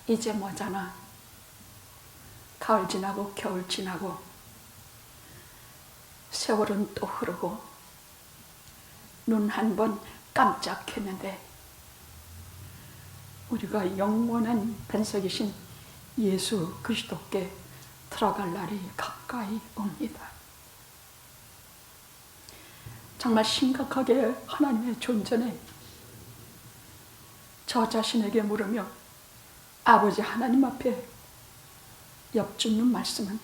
이제 뭐잖아. 가을 지나고 겨울 지나고 세월은 또 흐르고 눈 한 번 깜짝했는데 우리가 영원한 반석이신 예수 그리스도께 들어갈 날이 가까이 옵니다. 정말 심각하게 하나님의 존재는 저 자신에게 물으며 아버지 하나님 앞에 엽주는 말씀은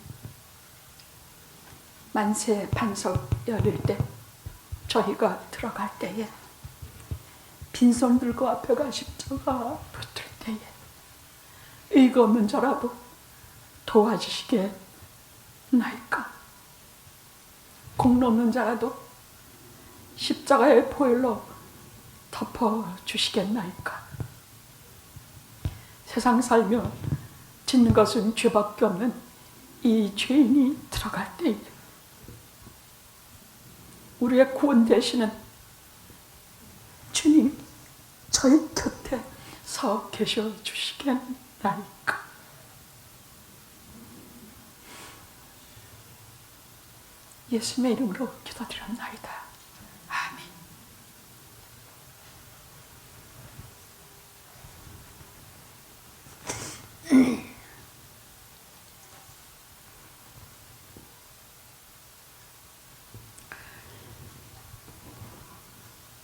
만세 반석 열릴 때 저희가 들어갈 때에 빈손 들고 앞에 가 십자가 붙을 때에 의가 없는 자라도 도와주시게 나이까 공로 없는 자라도 십자가의 보혈로 덮어주시겠나이까. 세상 살며 짓는 것은 죄밖에 없는 이 죄인이 들어갈 때에 우리의 구원 되시는 주님 저희 곁에 서 계셔 주시겠나이까. 예수님의 이름으로 기도드렸나이다. 아멘.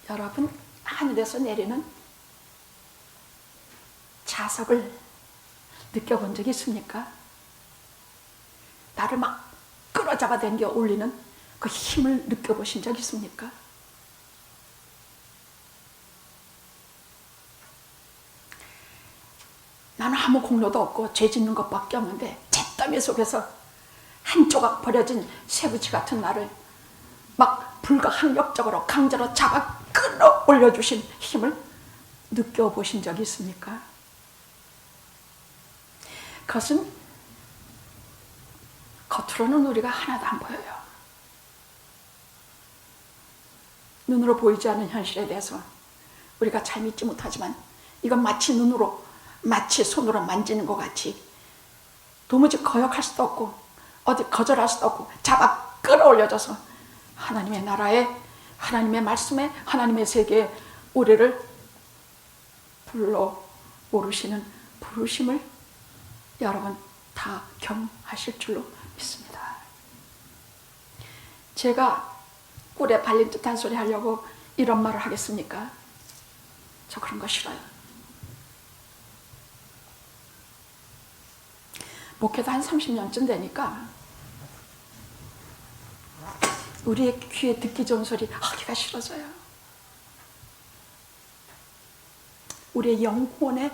여러분, 하늘에서 내리는 자석을 느껴본 적이 있습니까? 나를 막 끌어잡아 당겨 올리는 그 힘을 느껴보신 적 있습니까? 나는 아무 공로도 없고 죄 짓는 것밖에 없는데 잿더미 속에서 한 조각 버려진 쇠붙이 같은 나를 막 불가항력적으로 강제로 잡아 끌어올려주신 힘을 느껴보신 적이 있습니까? 그것은 겉으로는 우리가 하나도 안 보여요. 눈으로 보이지 않는 현실에 대해서 우리가 잘 믿지 못하지만 이건 마치 눈으로, 마치 손으로 만지는 것 같이 도무지 거역할 수도 없고 어디 거절할 수도 없고 잡아 끌어올려줘서 하나님의 나라에, 하나님의 말씀에, 하나님의 세계에 우리를 불러 오르시는 부르심을 여러분 다 경하실 줄로 믿습니다. 제가 꿀에 발린 듯한 소리 하려고 이런 말을 하겠습니까? 저 그런 거 싫어요. 목회도 한 30년쯤 되니까 우리의 귀에 듣기 좋은 소리 하기가 싫어져요. 우리의 영혼에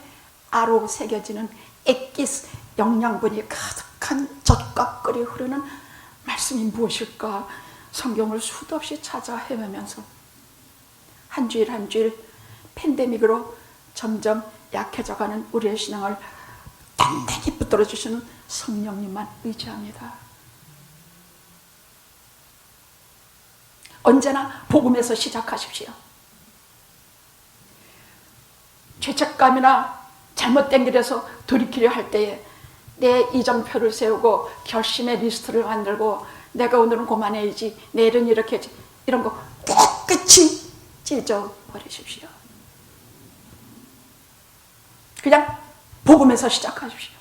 아로 새겨지는 액기스 영양분이 가득한 젖과 끓이 흐르는 말씀이 무엇일까 성경을 수도 없이 찾아 헤매면서 한 주일 한 주일 팬데믹으로 점점 약해져가는 우리의 신앙을 단단히 붙들어 주시는 성령님만 의지합니다. 언제나 복음에서 시작하십시오. 죄책감이나 잘못된 길에서 돌이키려 할 때에 내 이정표를 세우고 결심의 리스트를 만들고 내가 오늘은 그만해야지, 내일은 이렇게 해야지, 이런 거 깨끗이 찢어버리십시오. 그냥 복음에서 시작하십시오.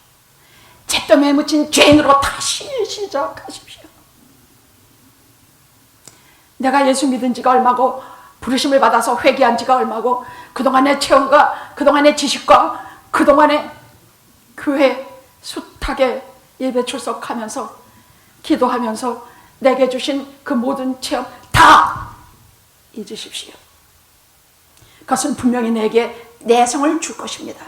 잿더미에 묻힌 죄인으로 다시 시작하십시오. 내가 예수 믿은 지가 얼마고 부르심을 받아서 회개한 지가 얼마고 그동안의 체험과 그동안의 지식과 그동안의 교회 숱하게 예배 출석하면서 기도하면서 내게 주신 그 모든 체험 다 잊으십시오. 그것은 분명히 내게 내성을 줄 것입니다.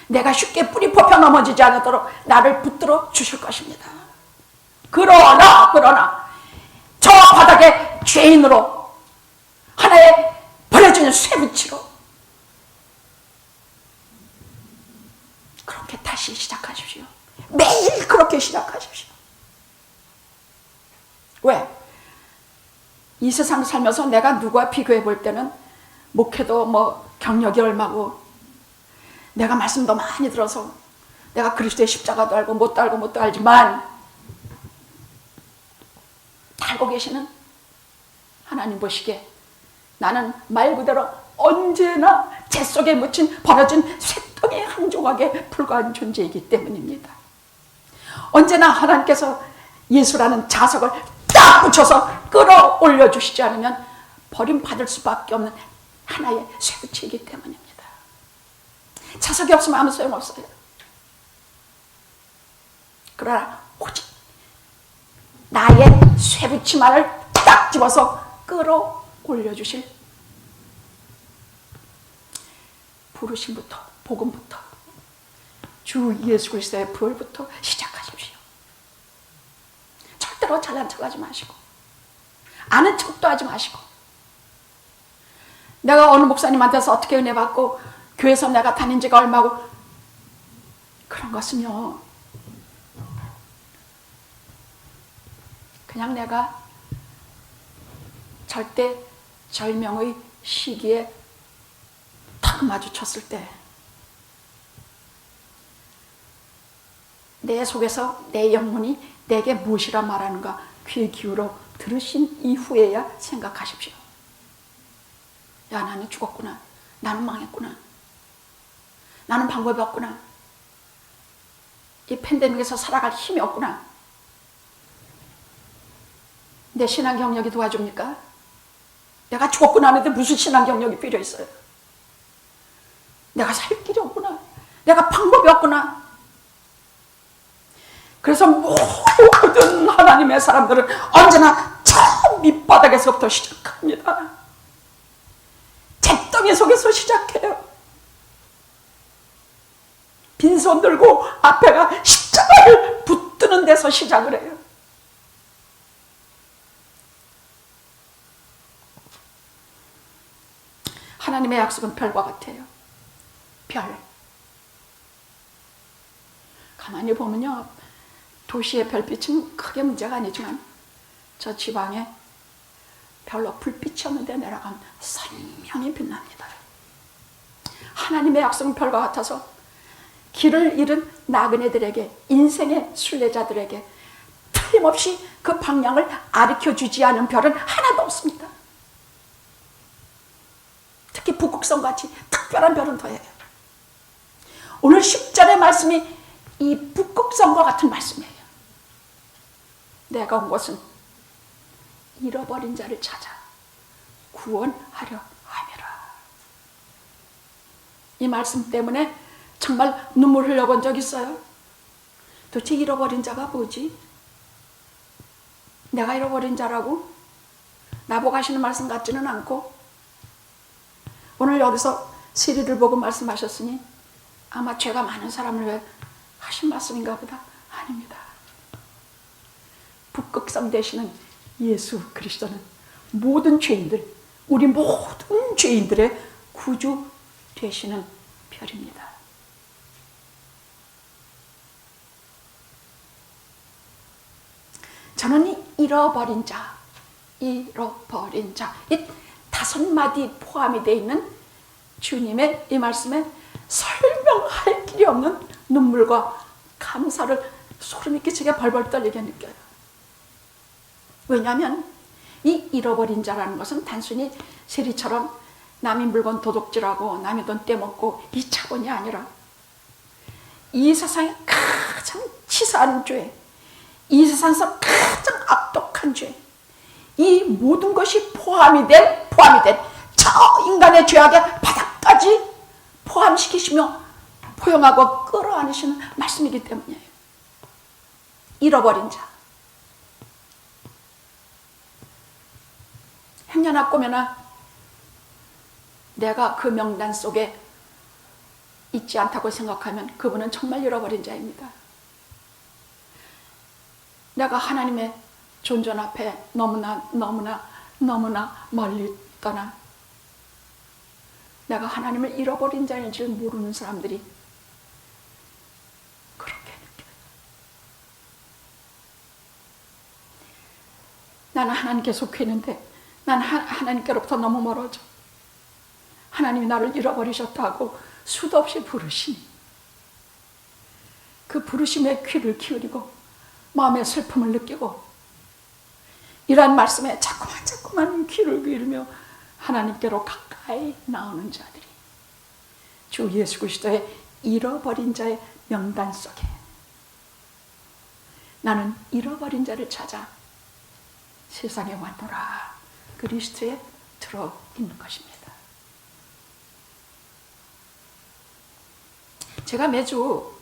내가 쉽게 뿌리 뽑혀 넘어지지 않도록 나를 붙들어 주실 것입니다. 그러나 저 바닥에 죄인으로 하나의 버려지는 쇠붙이로 그렇게 다시 시작하십시오. 매일 그렇게 시작하십시오. 왜? 이 세상 살면서 내가 누구와 비교해 볼 때는 목회도 뭐 경력이 얼마고 내가 말씀도 많이 들어서 내가 그리스도의 십자가도 알고 뭣도 알지만 알고 계시는 하나님 보시기에 나는 말 그대로 언제나 재 속에 묻힌 벌어진 쇠덩이 한 조각에 불과한 존재이기 때문입니다. 언제나 하나님께서 예수라는 자석을 딱 붙여서 끌어올려 주시지 않으면 버림받을 수밖에 없는 하나의 쇠붙이이기 때문입니다. 자석이 없으면 아무 소용없어요. 그러나 오직 나의 쇠붙이만을 딱 집어서 끌어올려 주실 부르심부터, 복음부터, 주 예수 그리스도의 부활부터 시작하십시오. 절대로 잘난 척하지 마시고 아는 척도 하지 마시고, 내가 어느 목사님한테서 어떻게 은혜 받고 교회에서 내가 다닌 지가 얼마고, 그런 것은요 그냥 내가 절대 절명의 시기에 탁 마주쳤을 때 내 속에서 내 영혼이 내게 무엇이라 말하는가 귀에 기울여 들으신 이후에야 생각하십시오. 야, 나는 죽었구나. 나는 망했구나. 나는 방법이 없구나. 이 팬데믹에서 살아갈 힘이 없구나. 내 신앙 경력이 도와줍니까? 내가 죽었구나 하는데 무슨 신앙 경력이 필요 있어요? 내가 살 길이 없구나. 내가 방법이 없구나. 그래서 모든 하나님의 사람들은 언제나 저 밑바닥에서부터 시작합니다. 잿덩이 속에서 시작해요. 빈손 들고 앞에가 십자가를 붙드는 데서 시작을 해요. 하나님의 약속은 별과 같아요. 별. 가만히 보면요, 도시의 별빛은 크게 문제가 아니지만 저 지방에 별로 불빛이 없는데 내려가면 선명히 빛납니다. 하나님의 약속은 별과 같아서 길을 잃은 나그네들에게, 인생의 순례자들에게 틀림없이 그 방향을 가르쳐주지 않은 별은 하나도 없습니다. 특히 북극성같이 특별한 별은 더해요. 오늘 10절의 말씀이 이 북극성과 같은 말씀이에요. 내가 온 것은 잃어버린 자를 찾아 구원하려 함이라. 이 말씀 때문에 정말 눈물 흘려본 적 있어요? 도대체 잃어버린 자가 뭐지? 내가 잃어버린 자라고? 나보고 하시는 말씀 같지는 않고, 오늘 여기서 시리를 보고 말씀하셨으니 아마 죄가 많은 사람을 위해 하신 말씀인가 보다. 아닙니다. 북극성 되시는 예수 그리스도는 모든 죄인들, 우리 모든 죄인들의 구주 되시는 별입니다. 저는 이 잃어버린 자, 이 5마디 포함이 되어 있는 주님의 이 말씀에 설명할 길이 없는 눈물과 감사를 소름이 끼치게 벌벌 떨리게 느껴요. 왜냐하면 이 잃어버린 자라는 것은 단순히 세리처럼 남의 물건 도둑질하고 남의 돈 떼먹고 이 차원이 아니라 이 세상의 가장 치사한 죄, 이 세상에서 가장 악독한 죄, 이 모든 것이 포함이 된 저 인간의 죄악의 바닥까지 포함시키시며 포용하고 끌어안으시는 말씀이기 때문이에요. 잃어버린 자. 행여나 꼬매나 내가 그 명단 속에 있지 않다고 생각하면 그분은 정말 잃어버린 자입니다. 내가 하나님의 존전 앞에 너무나 멀리 떠나 내가 하나님을 잃어버린 자인 줄 모르는 사람들이 그렇게 느껴요. 나는 하나님께 속해 있는데 난 하나님께로부터 너무 멀어져. 하나님이 나를 잃어버리셨다고 수도 없이 부르시니 그 부르심에 귀를 기울이고 마음의 슬픔을 느끼고 이러한 말씀에 자꾸만 귀를 기울이며 하나님께로 가까이 나오는 자들이 주 예수 그리스도의 잃어버린 자의 명단 속에 나는 잃어버린 자를 찾아 세상에 왔노라 그 리스트에 들어있는 것입니다. 제가 매주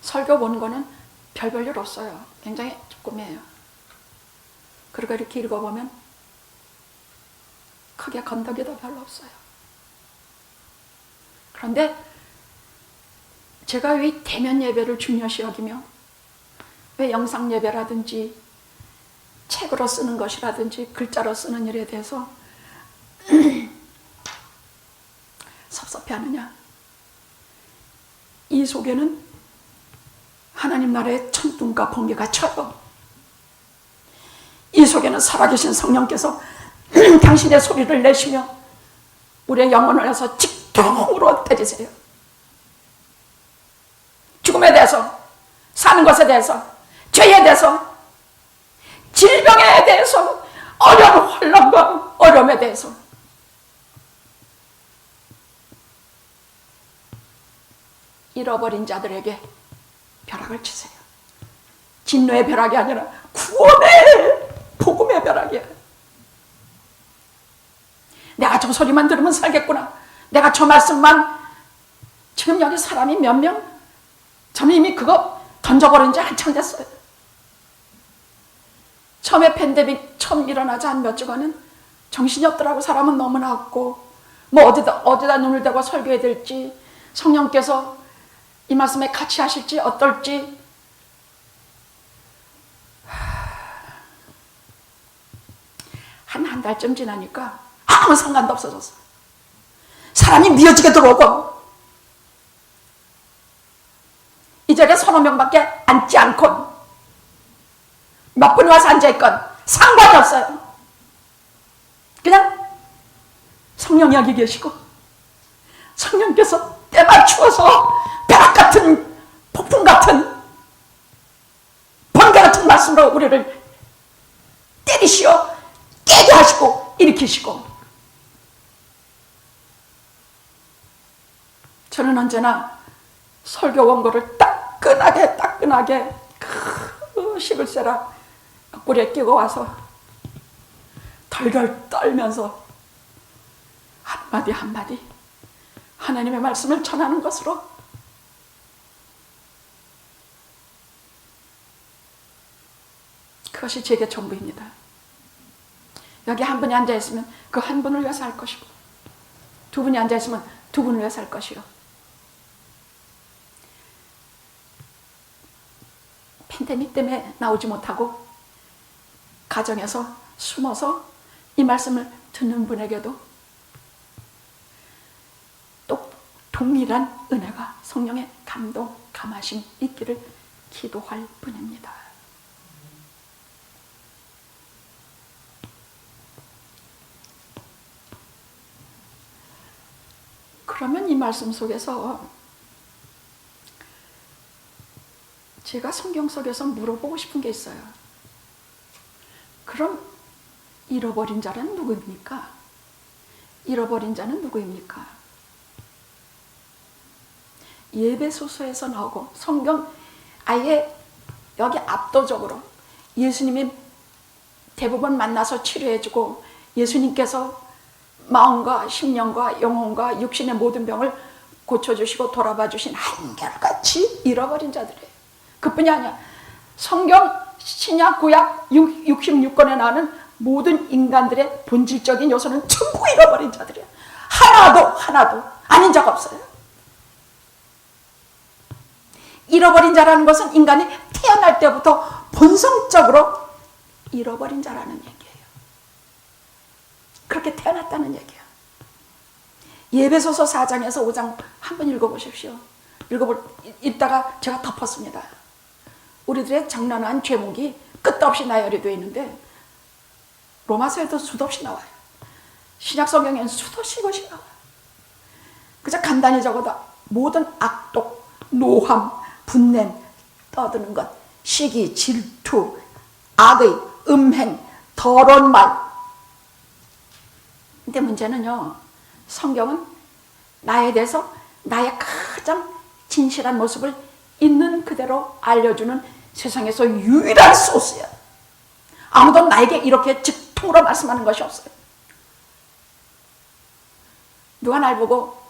설교 본 거는 별볼일 없어요. 굉장히 조금이에요. 그리고 이렇게 읽어보면 크게 건더기도 별로 없어요. 그런데 제가 왜 대면 예배를 중요시 여기며 왜 영상 예배라든지 책으로 쓰는 것이라든지 글자로 쓰는 일에 대해서 섭섭해하느냐? 이 속에는 하나님 나라의 천둥과 번개가 쳐요. 이 속에는 살아계신 성령께서 당신의 소리를 내시며 우리의 영혼을 해서 직통으로 때리세요. 죽음에 대해서, 사는 것에 대해서, 죄에 대해서, 질병에 대해서, 어려운 혼란과 어려움에 대해서 잃어버린 자들에게 벼락을 치세요. 진노의 벼락이 아니라 구원의 복음의 벼락이야. 내가 저 소리만 들으면 살겠구나. 내가 저 말씀만. 지금 여기 사람이 몇 명? 저는 이미 그거 던져버린 지 한참 됐어요. 처음에 팬데믹 처음 일어나자 한 몇 주간은 정신이 없더라고. 사람은 너무나 없고 뭐 어디다 눈을 대고 설교해야 될지, 성령께서 이 말씀에 같이 하실지 어떨지. 한 달쯤 지나니까 아무 상관도 없어졌어. 사람이 미어지게 들어오고 이 자리에 서너 명밖에 앉지 않고 몇 분이 와서 앉아있건 상관이 없어요. 그냥 성령이 여기 계시고 성령께서 때 맞추어서 벼락 같은, 폭풍 같은, 번개 같은 말씀으로 우리를 때리시어 깨게 하시고 일으키시고. 저는 언제나 설교 원고를 따끈하게 그 시글세라 뿔에 끼고 와서 덜덜 떨면서 한마디 한마디 하나님의 말씀을 전하는 것으로 그것이 제게 전부입니다. 여기 한 분이 앉아있으면 그 한 분을 위해서 할 것이고, 두 분이 앉아있으면 두 분을 위해서 할 것이요. 팬데믹 때문에 나오지 못하고 가정에서 숨어서 이 말씀을 듣는 분에게도 또 동일한 은혜가, 성령의 감동, 감하심 있기를 기도할 뿐입니다. 그러면 이 말씀 속에서 제가 성경 속에서 물어보고 싶은 게 있어요. 그럼 잃어버린 자는 누구입니까? 잃어버린 자는 누구입니까? 예배소서에서 나오고 성경 아예 여기 압도적으로 예수님이 대부분 만나서 치료해주고 예수님께서 마음과 심령과 영혼과 육신의 모든 병을 고쳐주시고 돌아봐주신 한결같이 잃어버린 자들이에요. 그뿐이 아니야. 성경 신약 구약 66권에 나오는 모든 인간들의 본질적인 요소는 전부 잃어버린 자들이야. 하나도 아닌 자가 없어요. 잃어버린 자라는 것은 인간이 태어날 때부터 본성적으로 잃어버린 자라는 얘기예요. 그렇게 태어났다는 얘기야. 예배소서 4장에서 5장 한번 읽어보십시오. 읽다가 제가 덮었습니다. 우리들의 장난한 죄목이 끝도 없이 나열이 되어 있는데 로마서에도 수도 없이 나와요. 신약 성경에는 수도 쉬고시 나와요. 그저 간단히 적어도 모든 악독, 노함, 분냄, 떠드는 것, 시기, 질투, 악의, 음행, 더러운 말. 근데 문제는요, 성경은 나에 대해서 나의 가장 진실한 모습을 있는 그대로 알려주는 세상에서 유일한 소스야. 아무도 나에게 이렇게 직통으로 말씀하는 것이 없어요. 누가 날 보고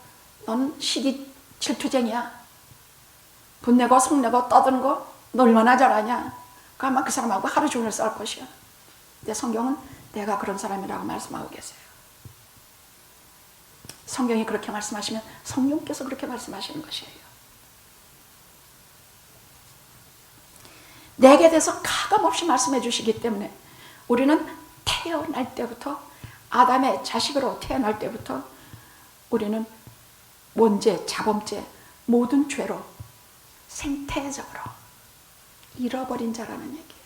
넌 시기 질투쟁이야, 분내고 성내고 떠드는 거 너 얼마나 잘하냐, 그 아마 그 사람하고 하루 종일 싸울 것이야. 근데 성경은 내가 그런 사람이라고 말씀하고 계세요. 성경이 그렇게 말씀하시면 성령께서 그렇게 말씀하시는 것이에요. 내게 대해서 가감없이 말씀해 주시기 때문에 우리는 태어날 때부터, 아담의 자식으로 태어날 때부터 우리는 원죄, 자범죄, 모든 죄로 생태적으로 잃어버린 자라는 얘기예요.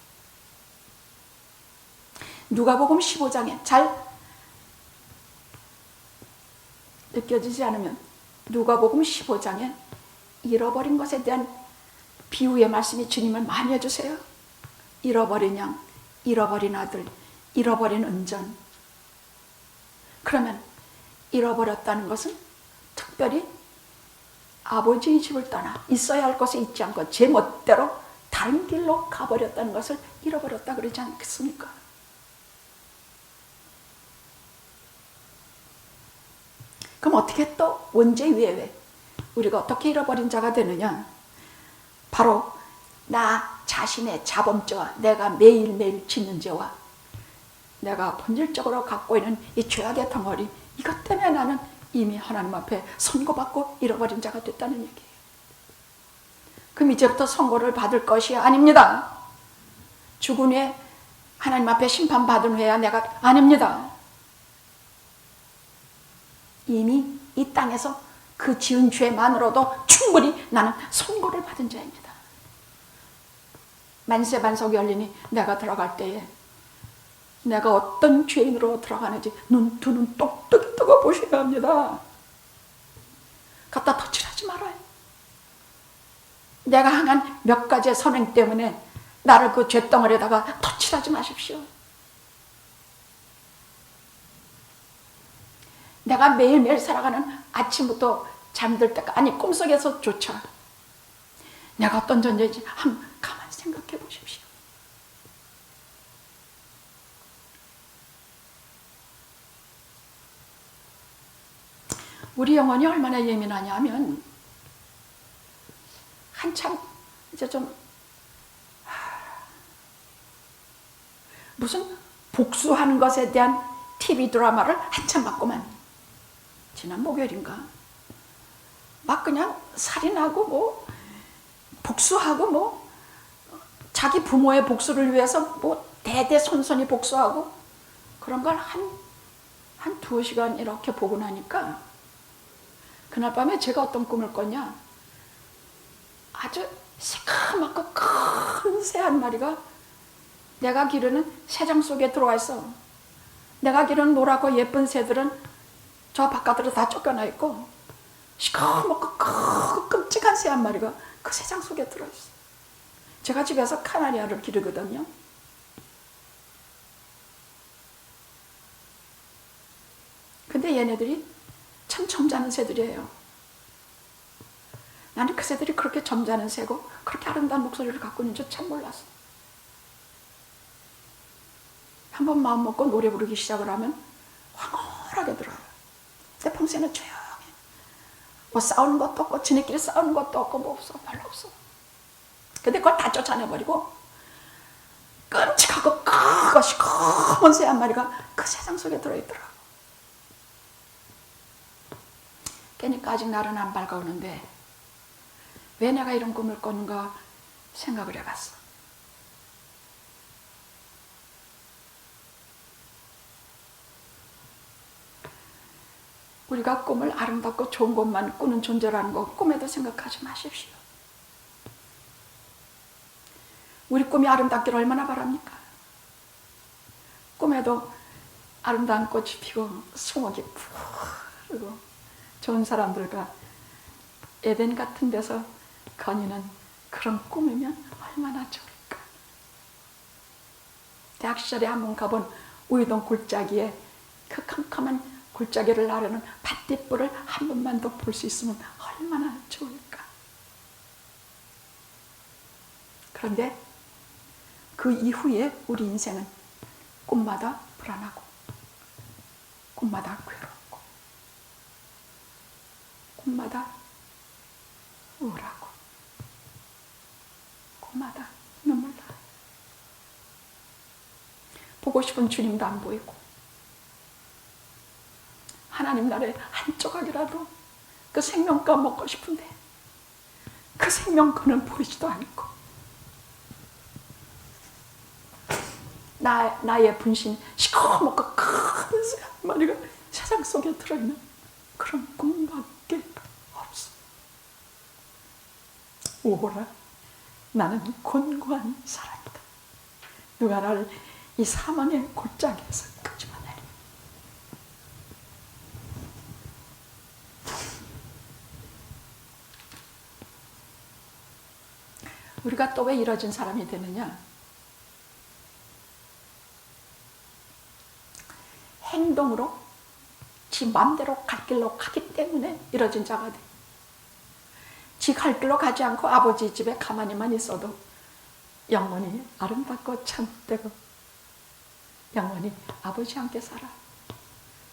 누가복음 15장에 잘 느껴지지 않으면 누가복음 15장에 잃어버린 것에 대한 비유의 말씀이 주님을 많이 해주세요. 잃어버린 양, 잃어버린 아들, 잃어버린 은전. 그러면 잃어버렸다는 것은 특별히 아버지의 집을 떠나 있어야 할 곳에 있지 않고 제 멋대로 다른 길로 가버렸다는 것을 잃어버렸다 그러지 않겠습니까? 그럼 어떻게 또 원죄 외에 우리가 어떻게 잃어버린 자가 되느냐? 바로 나 자신의 자범죄와 내가 매일매일 짓는 죄와 내가 본질적으로 갖고 있는 이 죄악의 덩어리, 이것 때문에 나는 이미 하나님 앞에 선고받고 잃어버린 자가 됐다는 얘기예요. 그럼 이제부터 선고를 받을 것이 아닙니다. 죽은 후에 하나님 앞에 심판받은 후에야 내가, 아닙니다. 이미 이 땅에서 그 지은 죄만으로도 충분히 나는 선고를 받은 자입니다. 만세반석이 열리니 내가 들어갈 때에 내가 어떤 죄인으로 들어가는지 두 눈 똑똑히 뜨고 보셔야 합니다. 갖다 덧칠하지 말아요. 내가 행한 몇 가지의 선행 때문에 나를 그 죄덩어리에다가 덧칠하지 마십시오. 내가 매일매일 살아가는 아침부터 잠들 때까지, 아니 꿈속에서조차 내가 어떤 존재인지 한번 가만히 생각해 보십시오. 우리 영혼이 얼마나 예민하냐 하면 한참 이제 좀 무슨 복수하는 것에 대한 TV 드라마를 한참 봤구만. 지난 목요일인가 막 그냥 살인하고 뭐 복수하고 뭐 자기 부모의 복수를 위해서 뭐 대대손손이 복수하고 그런 걸 한 2시간 이렇게 보고 나니까 그날 밤에 제가 어떤 꿈을 꿨냐, 아주 새까맣고 큰 새 한 마리가 내가 기르는 새장 속에 들어와 있어. 내가 기르는 노랗고 예쁜 새들은 저 바깥으로 다 쫓겨나 있고 시커멓고 크고 끔찍한 새 한 마리가 그 새장 속에 들어있어. 제가 집에서 카나리아를 기르거든요. 근데 얘네들이 참 점잖은 새들이에요. 나는 그 새들이 그렇게 점잖은 새고 그렇게 아름다운 목소리를 갖고 있는 줄 참 몰랐어. 한번 마음 먹고 노래 부르기 시작을 하면 황홀하게 들어요. 근데 평소에는 조용해. 뭐 싸우는 것도 없고 지네끼리 싸우는 것도 없고 뭐 없어, 별로 없어. 근데 그걸 다 쫓아내버리고 끔찍하고 크고 시커먼 새 한 마리가 그 세상 속에 들어있더라고. 깨니까 아직 날은 안 밝아오는데 왜 내가 이런 꿈을 꿨는가 생각을 해봤어. 우리가 꿈을 아름답고 좋은 것만 꾸는 존재라는 거 꿈에도 생각하지 마십시오. 우리 꿈이 아름답기를 얼마나 바랍니까? 꿈에도 아름다운 꽃이 피고 수목이 푸르고 좋은 사람들과 에덴 같은 데서 거니는 그런 꿈이면 얼마나 좋을까. 대학 시절에 한번 가본 우이동 굴짜기에 그 캄캄한 굴짜기를 나르는 밭뒷불을 한 번만 더 볼 수 있으면 얼마나 좋을까. 그런데 그 이후에 우리 인생은 꿈마다 불안하고 꿈마다 괴롭고 꿈마다 우울하고 꿈마다 눈물 나요. 보고 싶은 주님도 안 보이고 하나님 나라의 한 조각이라도 그 생명과 먹고 싶은데 그 생명권은 보이지도 않고 나의 분신 시커멓고 큰 새 한 마리가 세상 속에 들어있는 그런 꿈밖에 없어. 오호라, 나는 곤고한 사람이다. 누가 나를 이 사망의 골짜기에서 끄집어내리. 우리가 또 왜 이뤄진 사람이 되느냐? 행동으로 지 마음대로 갈 길로 가기 때문에 이뤄진 자가 돼. 지 갈 길로 가지 않고 아버지 집에 가만히만 있어도 영원히 아름답고 참되고 영원히 아버지 함께 살아.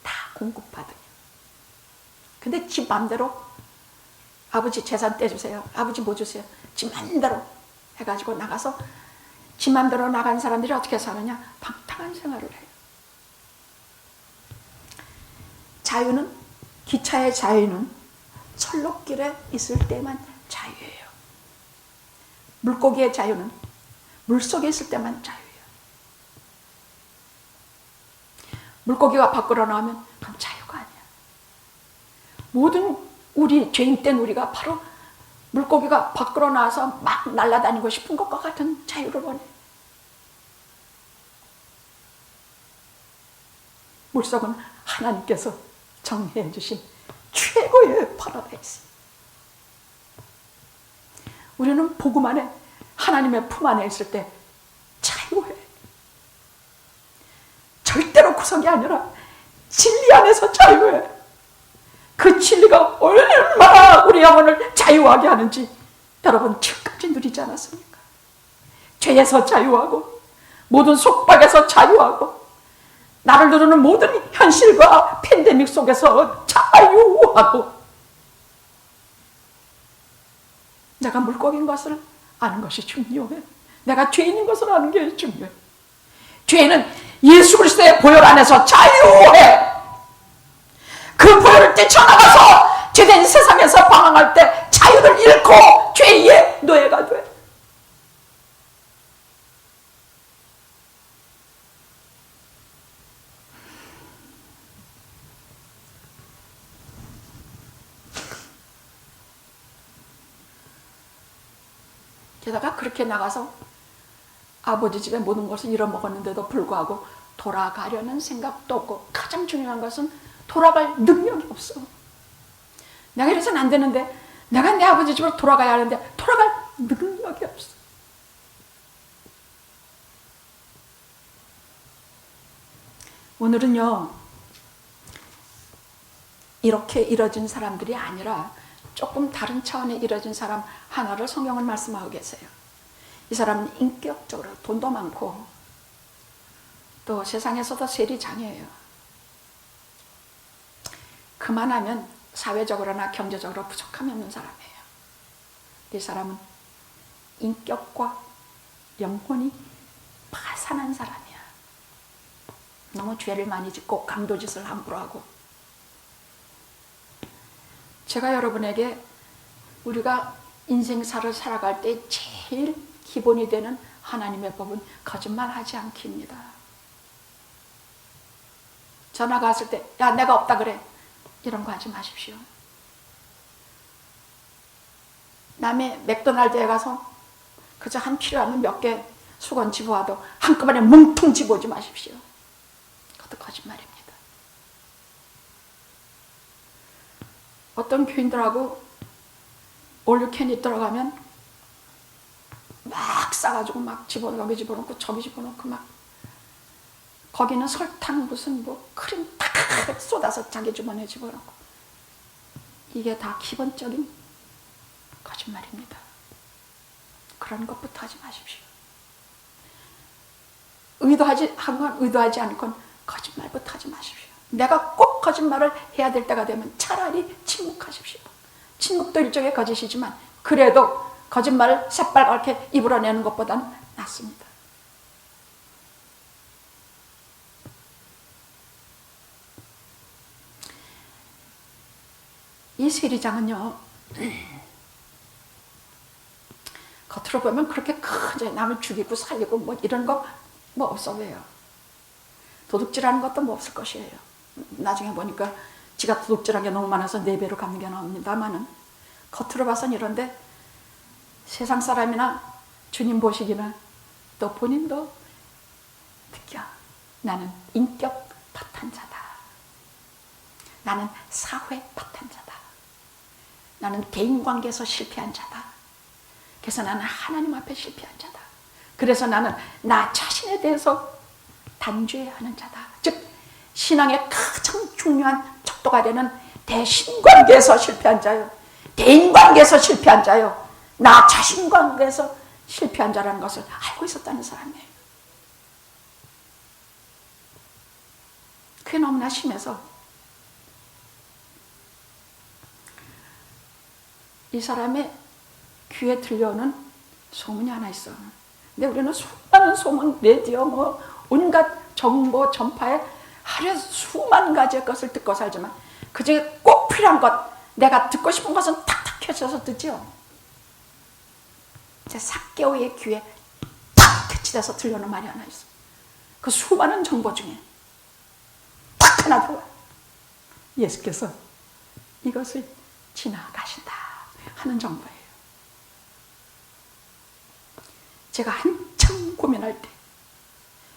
다 공급받으니. 근데 지 마음대로 아버지 재산 떼주세요. 아버지 뭐 주세요. 지 마음대로 해가지고 나가서 지 마음대로 나간 사람들이 어떻게 사느냐? 방탕한 생활을 해요. 자유는, 기차의 자유는 철로길에 있을 때만 자유예요. 물고기의 자유는 물속에 있을 때만 자유예요. 물고기가 밖으로 나오면 그건 자유가 아니야. 모든 우리 죄인된 우리가 바로 물고기가 밖으로 나와서 막 날아다니고 싶은 것과 같은 자유를 원해. 물속은 하나님께서 정해해 주신 최고의 파라다이스. 우리는 복음 안에 하나님의 품 안에 있을 때 자유해. 절대로 구속이 아니라 진리 안에서 자유해. 그 진리가 얼마나 우리 영혼을 자유하게 하는지 여러분 지금까지 누리지 않았습니까? 죄에서 자유하고 모든 속박에서 자유하고 나를 누르는 모든 현실과 팬데믹 속에서 자유하고 내가 물고기인 것을 아는 것이 중요해. 내가 죄인인 것을 아는 게 중요해. 죄는 예수 그리스도의 보혈 안에서 자유해. 그 보혈을 뛰쳐나가서 죄된 세상에서 방황할 때 자유를 잃고 죄의 노예가 돼. 게다가 그렇게 나가서 아버지 집에 모든 것을 잃어먹었는데도 불구하고 돌아가려는 생각도 없고 가장 중요한 것은 돌아갈 능력이 없어. 내가 이래서는 안 되는데 내가 내 아버지 집으로 돌아가야 하는데 돌아갈 능력이 없어. 오늘은요 이렇게 이뤄진 사람들이 아니라 조금 다른 차원에 이뤄진 사람 하나를 성경은 말씀하고 계세요. 이 사람은 인격적으로 돈도 많고 또 세상에서도 세리장이에요. 그만하면 사회적으로나 경제적으로 부족함이 없는 사람이에요. 이 사람은 인격과 영혼이 파산한 사람이야. 너무 죄를 많이 짓고 강도짓을 함부로 하고. 제가 여러분에게 우리가 인생사를 살아갈 때 제일 기본이 되는 하나님의 법은 거짓말하지 않기입니다. 전화가 왔을 때 야 내가 없다 그래 이런 거 하지 마십시오. 남의 맥도날드에 가서 그저 한 필요하면 몇 개 수건 집어와도 한꺼번에 뭉퉁 집어오지 마십시오. 그것도 거짓말입니다. 어떤 교인들하고 올유캔이 들어가면 막 싸가지고 막 여기 집어넣고 저기 집어넣고 막 거기는 설탕 무슨 뭐 크림 탁 쏟아서 자기 주머니에 집어넣고 이게 다 기본적인 거짓말입니다. 그런 것부터 하지 마십시오. 한 건 의도하지 않건 거짓말부터 하지 마십시오. 내가 꼭 거짓말을 해야 될 때가 되면 차라리 침묵하십시오. 침묵도 일종의 거짓이지만 그래도 거짓말을 새빨갛게 입으로 내는 것보다는 낫습니다. 이 세리장은요, 겉으로 보면 그렇게 큰 남을 죽이고 살리고 뭐 이런 거 뭐 없어 보여요. 도둑질하는 것도 뭐 없을 것이에요. 나중에 보니까 지가 도둑질한 게 너무 많아서 4배로 갚는 게 나옵니다만은 겉으로 봐선 이런데 세상 사람이나 주님 보시기나 또 본인도 느껴. 나는 인격 파탄자다. 나는 사회 파탄자다. 나는 대인관계에서 실패한 자다. 그래서 나는 하나님 앞에 실패한 자다. 그래서 나는 나 자신에 대해서 단죄해야 하는 자다. 즉 신앙의 가장 중요한 척도가 되는 대신관계에서 실패한 자요, 대인관계에서 실패한 자요, 나 자신 관계에서 실패한 자라는 것을 알고 있었다는 사람이에요. 그게 너무나 심해서 이 사람의 귀에 들려오는 소문이 하나 있어. 근데 우리는 수많은 소문, 라디오, 뭐 온갖 정보 전파에 하루에 수만 가지의 것을 듣고 살지만 그중에 꼭 필요한 것, 내가 듣고 싶은 것은 탁탁 켜져서 듣죠. 제 삭개오의 귀에 탁 캐치돼서 들려오는 말이 하나 있어. 그 수많은 정보 중에 딱 하나 들어와. 예수께서 이것을 지나가신다 하는 정보예요. 제가 한참 고민할 때,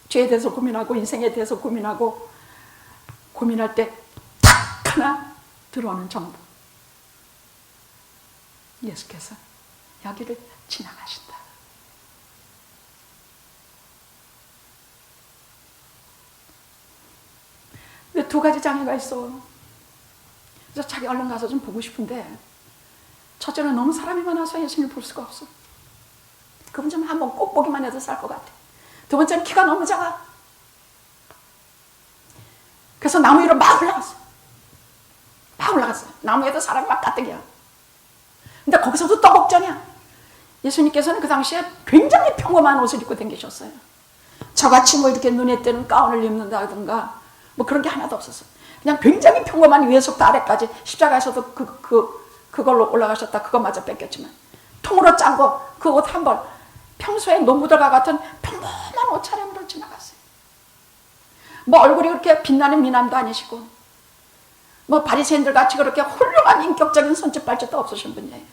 죄에 대해서 고민하고 인생에 대해서 고민할 때 딱 하나 들어오는 정보. 예수께서 여기를 지나가신다. 근데 2가지 장애가 있어. 그래서 자기 얼른 가서 좀 보고 싶은데 첫째는 너무 사람이 많아서 예수님을 볼 수가 없어. 그분 좀 한번 꼭 보기만 해도 살 것 같아. 2번째는 키가 너무 작아. 그래서 나무 위로 막 올라갔어. 나무에도 사람이 막 가득이야. 근데 거기서도 또 걱정이야. 예수님께서는 그 당시에 굉장히 평범한 옷을 입고 다니셨어요. 저같이 뭐 이렇게 눈에 띄는 가운을 입는다든가 뭐 그런 게 하나도 없었어요. 그냥 굉장히 평범한 위에서부터 아래까지 십자가에서도 그걸로 올라가셨다. 그것마저 뺏겼지만 통으로 짠 거 그 옷 한 벌 평소에 농부들과 같은 평범한 옷차림으로 지나갔어요. 뭐 얼굴이 그렇게 빛나는 미남도 아니시고 뭐 바리새인들 같이 그렇게 훌륭한 인격적인 손짓 발짓도 없으신 분이에요.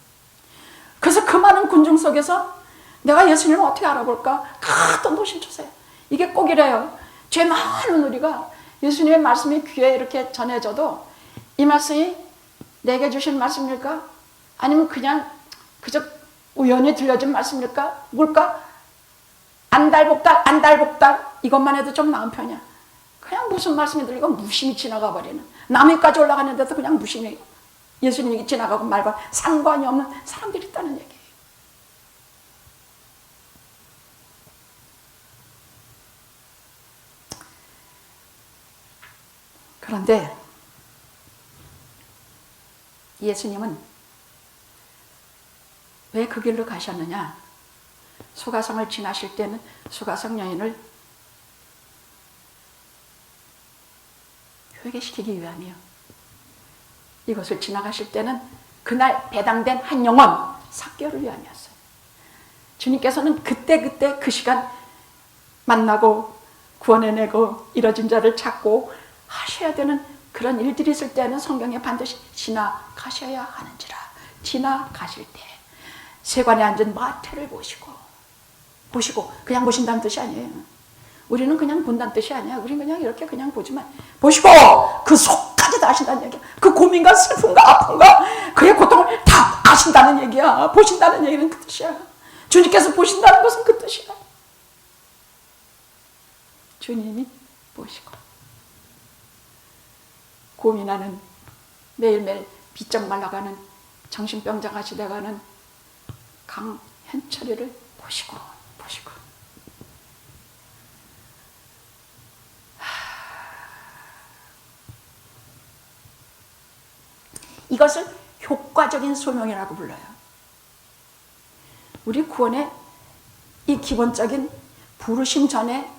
그래서 그 많은 군중 속에서 내가 예수님을 어떻게 알아볼까? 큰 노심초사예요. 이게 꼭 이래요. 죄 많은 우리가 예수님의 말씀이 귀에 이렇게 전해져도 이 말씀이 내게 주신 말씀일까? 아니면 그냥 그저 우연히 들려진 말씀일까? 뭘까? 안달복달 이것만 해도 좀 나은 편이야. 그냥 무슨 말씀이 들리고 무심히 지나가 버리는, 나무위까지 올라가는데도 그냥 무심히 예수님이 지나가고 말고 상관이 없는 사람들이 있다는 얘기예요. 그런데 예수님은 왜 그 길로 가셨느냐? 수가성을 지나실 때는 수가성 여인을 회개시키기 위함이요. 이것을 지나가실 때는 그날 배당된 한 영혼 삭개오를 위함이었어요. 주님께서는 그때 그 시간 만나고 구원해내고 이뤄진 자를 찾고 하셔야 되는 그런 일들이 있을 때는 성경에 반드시 지나가셔야 하는지라. 지나가실 때 세관에 앉은 마태를 보시고 그냥 보신다는 뜻이 아니에요. 우리는 그냥 본다는 뜻이 아니야. 우리는 그냥 이렇게 그냥 보지만 보시고 그 속까지 다 아신다는 얘기야. 그 고민과 슬픔과 아픔과 그의 고통을 다 아신다는 얘기야. 보신다는 얘기는 그 뜻이야. 주님께서 보신다는 것은 그 뜻이야. 주님이 보시고 고민하는 매일매일 비쩍 말라가는 정신병자같이 돼가는 강현철이를 보시고 이것을 효과적인 소명이라고 불러요. 우리 구원의 이 기본적인 부르심 전에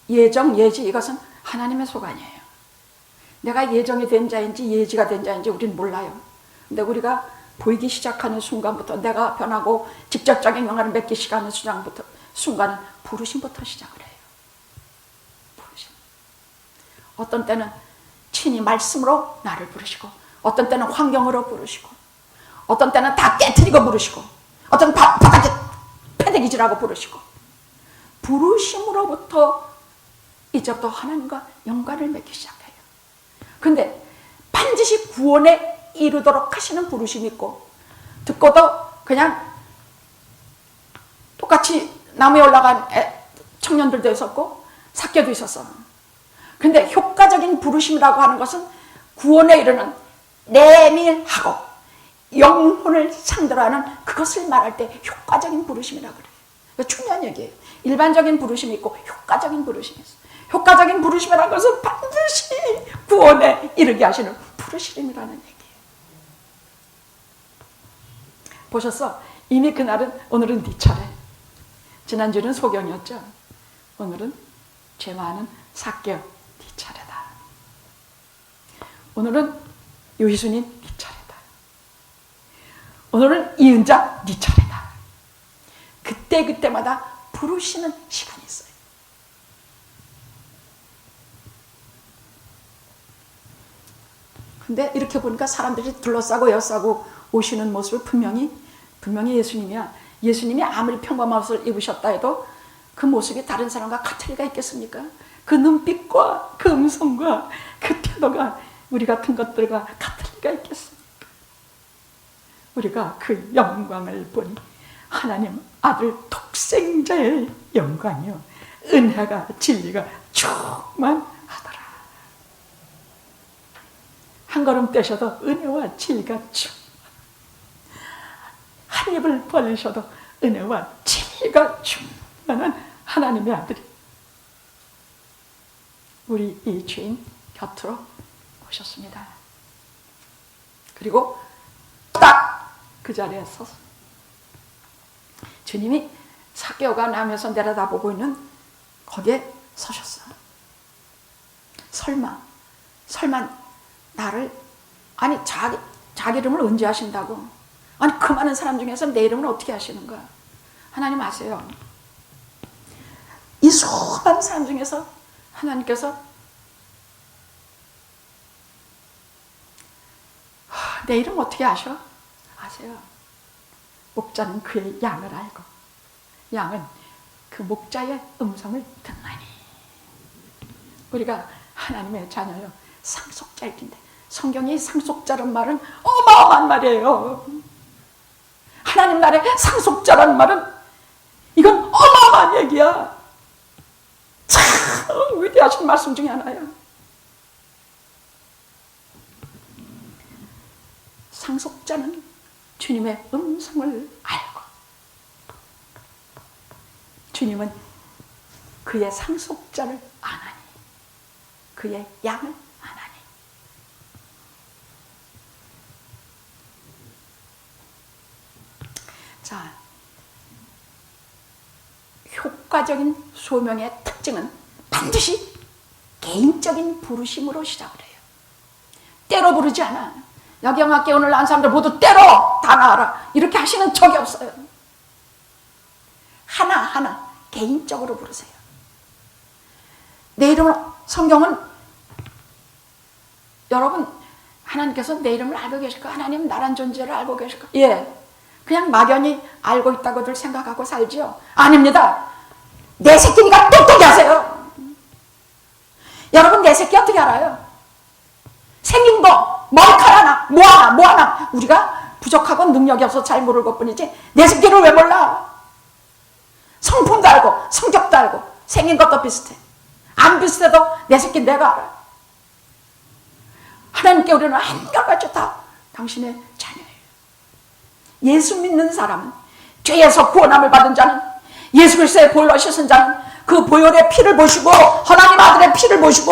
예정, 예지, 이것은 하나님의 소관이에요. 내가 예정이 된 자인지 예지가 된 자인지 우리는 몰라요. 근데 우리가 보이기 시작하는 순간부터 내가 변하고 직접적인 영향을 맺기 시작하는 순간은 부르심부터 시작을 해요. 부르심. 어떤 때는 친히 말씀으로 나를 부르시고, 어떤 때는 환경으로 부르시고, 어떤 때는 다 깨트리고 부르시고, 어떤 바닥에 패대기질하고 부르시고, 부르심으로부터 이제부터 하나님과 연관을 맺기 시작해요. 근데 반드시 구원에 이르도록 하시는 부르심이 있고, 듣고도 그냥 똑같이 나무에 올라간 청년들도 있었고 삭개도 있었어. 근데 효과적인 부르심이라고 하는 것은 구원에 이르는 내밀하고 영혼을 상대로 하는 그것을 말할 때 효과적인 부르심이라고 그래요. 그러니까 중요한 얘기예요. 일반적인 부르심이 있고 효과적인 부르심이 있어요. 효과적인 부르심이라는 것은 반드시 구원에 이르게 하시는 부르심이라는 얘기예요. 보셨어? 이미 그날은, 오늘은 네 차례. 지난주는 소경이었죠. 오늘은 죄 많은 삭개요, 네 차례다. 오늘은 요희순인 네 차례다. 오늘은 이은자 네 차례다. 그때마다 부르시는 시간이 있어요. 근데 이렇게 보니까 사람들이 둘러싸고 에워싸고 오시는 모습을 분명히 예수님이야. 예수님이 아무리 평범한 옷을 입으셨다 해도 그 모습이 다른 사람과 같을 리가 있겠습니까? 그 눈빛과 그 음성과 그 태도가 우리 같은 것들과 같을 리가 있겠습니까? 우리가 그 영광을 보니 하나님 아들 독생자의 영광이요, 은혜가 진리가 충만하더라. 한 걸음 떼셔도 은혜와 진리가 충만, 한 입을 벌리셔도 은혜와 진리가 충만한 하나님의 아들이 우리 이 주인 곁으로 오셨습니다. 그리고 딱 그 자리에 서서 주님이 삭개오가 남에서 내려다보고 있는 거기에 서셨어. 설마 나를, 아니 자기 이름을 언제 하신다고? 아니 그 많은 사람 중에서 내 이름을 어떻게 하시는가? 하나님 아세요. 이 수많은 사람 중에서 하나님께서 내 이름 어떻게 아셔? 아세요. 목자는 그의 양을 알고 양은 그 목자의 음성을 듣나니. 우리가 하나님의 자녀요, 상속자일 텐데, 성경이 상속자란 말은 어마어마한 말이에요. 하나님 나라의 상속자란 말은 이건 어마어마한 얘기야. 참 위대하신 말씀 중에 하나야. 상속자는 주님의 음성을 알고, 주님은 그의 상속자를 아나니, 그의 양을 아나니. 자, 효과적인 소명의 특징은 반드시 개인적인 부르심으로 시작을 해요. 때로 부르지 않아. 여경학교 오늘 난 사람들 모두 때로 다 나와라 이렇게 하시는 적이 없어요. 하나하나 개인적으로 부르세요. 내 이름을, 성경은 여러분 하나님께서 내 이름을 알고 계실까? 하나님 나란 존재를 알고 계실까? 예, 그냥 막연히 알고 있다고들 생각하고 살지요? 아닙니다. 내 새끼니까 똑똑히 하세요. 여러분 내 새끼 어떻게 알아요? 생긴 거 머리카락 뭐하나 우리가 부족하고 능력이 없어서 잘 모를 것뿐이지 내 새끼를 왜 몰라? 성품도 알고 성격도 알고 생긴 것도 비슷해. 안 비슷해도 내 새끼 내가 알아. 하나님께 우리는 한결같이 다 당신의 자녀예요. 예수 믿는 사람은 죄에서 구원함을 받은 자는 예수 그리스도의 보혈로 씻은 자는 그 보혈의 피를 보시고 하나님 아들의 피를 보시고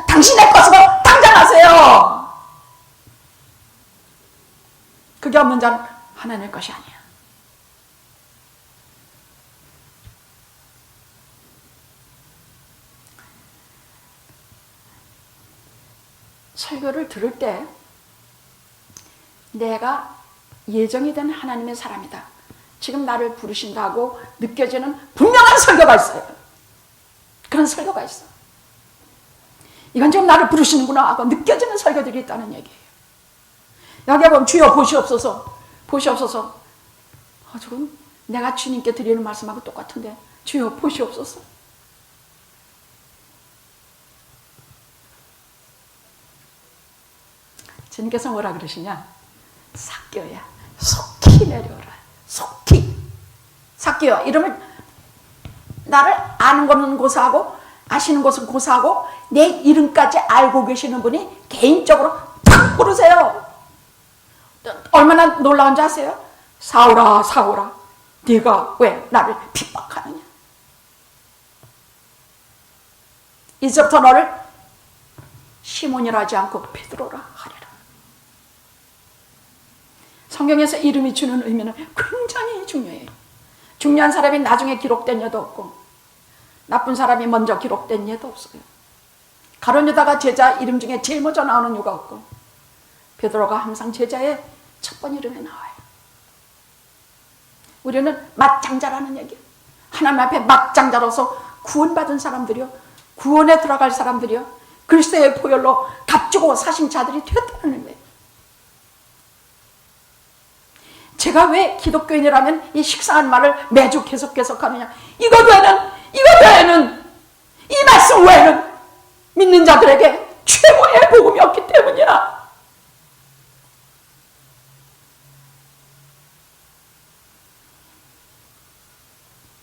당신의 것으로 당장하세요. 그게 없는 자는 하나님의 것이 아니야. 설교를 들을 때 내가 예정이 된 하나님의 사람이다, 지금 나를 부르신다고 느껴지는 분명한 설교가 있어요. 그런 설교가 있어. 이건 지금 나를 부르시는구나 하고 느껴지는 설교들이 있다는 얘기예요. 여기 보면 주여 보시옵소서, 보시옵소서. 저건 내가 주님께 드리는 말씀하고 똑같은데 주여 보시옵소서. 주님께서 뭐라 그러시냐? 삭개오야, 속히 내려오라. 속히. 삭개오, 이름을 나를 아는 것은 고사하고 아시는 것은 고사하고 내 이름까지 알고 계시는 분이 개인적으로 탁 부르세요. 얼마나 놀라운지 아세요? 사울아 사울아 네가 왜 나를 핍박하느냐. 이제부터 너를 시몬이라 하지 않고 베드로라 하리라. 성경에서 이름이 주는 의미는 굉장히 중요해요. 중요한 사람이 나중에 기록된 예도 없고 나쁜 사람이 먼저 기록된 예도 없어요. 가룟 유다가 제자 이름 중에 제일 먼저 나오는 이유가 없고 베드로가 항상 제자의 첫 번 이름에 나와요. 우리는 막장자라는 얘기예요. 하나님 앞에 막장자로서 구원받은 사람들이요, 구원에 들어갈 사람들이요, 그리스도의 보혈로 값주고 사신 자들이 되었다는 거예요. 제가 왜 기독교인이라면 이 식상한 말을 매주 계속 하느냐. 이것 외에는 이 말씀 외에는 믿는 자들에게 최고의 복음이 없기 때문이야.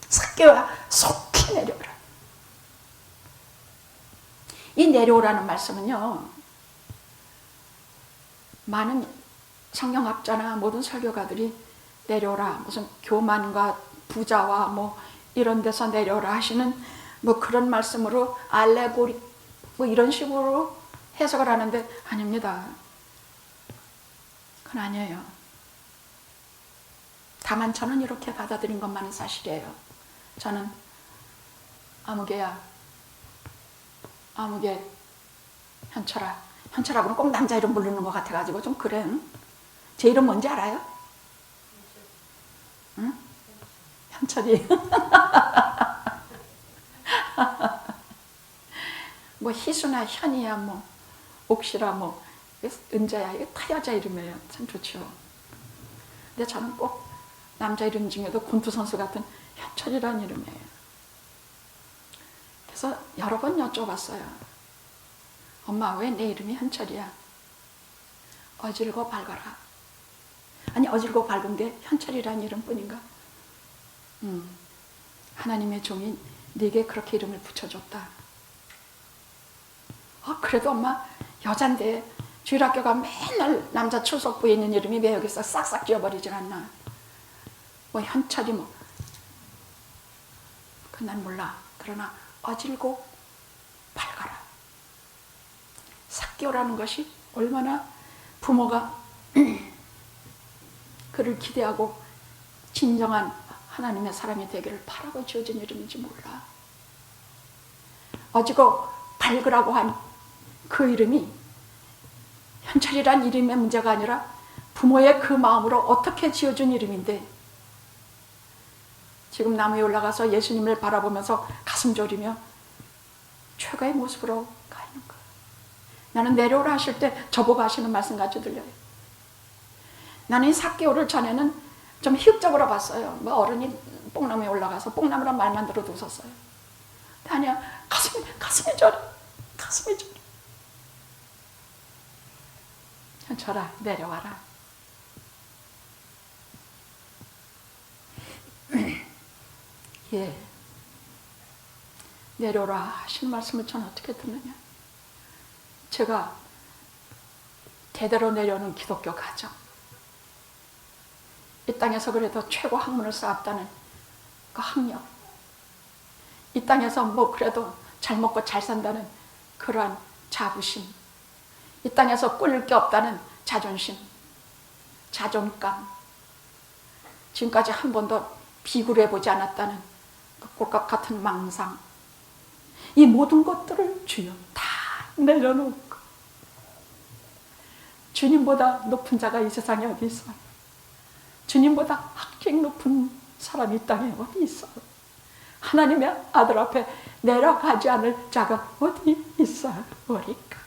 삭개오야, 속히 내려오라. 이 내려오라는 말씀은요, 많은 성경학자나 모든 설교가들이 내려오라, 무슨 교만과 부자와 뭐 이런 데서 내려오라 하시는 뭐 그런 말씀으로 알레고리 뭐 이런 식으로 해석을 하는데 아닙니다. 그건 아니에요. 다만 저는 이렇게 받아들인 것만은 사실이에요. 저는 아무개야, 아무개, 현철아. 현철하고는 꼭 남자 이름 부르는 것 같아가지고 좀 그래. 제 이름 뭔지 알아요? 응? 현철이. 뭐 희수나 현이야, 뭐 옥시라, 뭐 은자야, 이게 다 여자 이름이에요. 참 좋죠. 근데 저는 꼭 남자 이름 중에도 권투 선수 같은 현철이라는 이름이에요. 그래서 여러 번 여쭤봤어요. 엄마, 왜 내 이름이 현철이야? 어질고 밝아라. 아니, 어질고 밝은 게 현철이라는 이름뿐인가? 하나님의 종이 네게 그렇게 이름을 붙여줬다. 그래도 엄마, 여잔데 주일학교가 맨날 남자 출석부에 있는 이름이 왜 여기서 싹싹 지워버리질 않나? 뭐 현철이 뭐, 난 몰라. 그러나 어질고 밝아라. 삭개오라는 것이 얼마나 부모가 그를 기대하고 진정한 하나님의 사람이 되기를 바라고 지어진 이름인지 몰라. 어지고 밝으라고 한 그 이름이 현철이란 이름의 문제가 아니라 부모의 그 마음으로 어떻게 지어준 이름인데, 지금 나무에 올라가서 예수님을 바라보면서 가슴 졸이며 최고의 모습으로 가 있는 거예요. 나는 내려오라 하실 때 저보고 하시는 말씀 같이 들려요. 나는 이 삭개오를 전에는 좀 희극적으로 봤어요. 뭐 어른이 뽕나무에 올라가서 뽕나무란 말만 들어도 웃었어요. 아니야, 가슴이 저려. 가슴이 저려. 현철아, 내려와라. 예, 내려오라 하시는 말씀을 저는 어떻게 듣느냐. 제가 대대로 내려오는 기독교 가정, 이 땅에서 그래도 최고 학문을 쌓았다는 그 학력, 이 땅에서 뭐 그래도 잘 먹고 잘 산다는 그러한 자부심, 이 땅에서 꿀릴 게 없다는 자존심, 자존감, 지금까지 한 번도 비굴해보지 않았다는 그 꼴깍 같은 망상, 이 모든 것들을 주여 다 내려놓고 주님보다 높은 자가 이 세상에 어디 있어? 주님보다 학식 높은 사람이 이 땅에 어디 있어? 하나님의 아들 앞에 내려가지 않을 자가 어디 있어? 우리가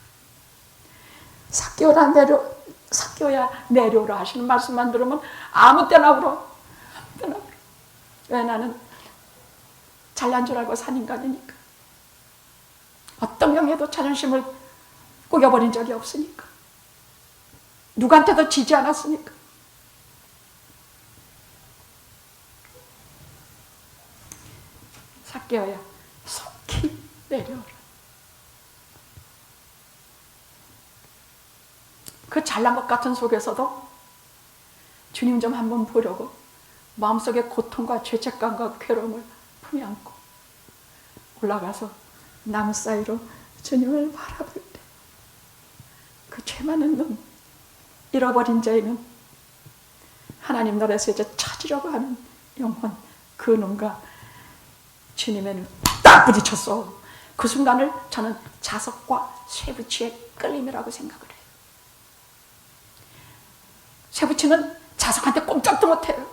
삭개오야 내려오라 하시는 말씀만 들으면 아무 때나 울어. 왜? 나는 잘난 줄 알고 산 인간이니까. 어떤 경우에도 자존심을 꾸겨버린 적이 없으니까. 누구한테도 지지 않았으니까. 삭개오야 속히 내려오라. 그 잘난 것 같은 속에서도 주님 좀 한번 보려고 마음속에 고통과 죄책감과 괴로움을 품에 안고 올라가서 나무 사이로 주님을 바라볼 때 그 죄 많은 놈, 잃어버린 자에는 하나님 나라에서 이제 찾으려고 하는 영혼, 그 놈과 주님의 눈 딱 부딪혔어. 그 순간을 저는 자석과 쇠붙이의 끌림이라고 생각을 해요. 쇠붙이는 자석한테 꼼짝도 못해요.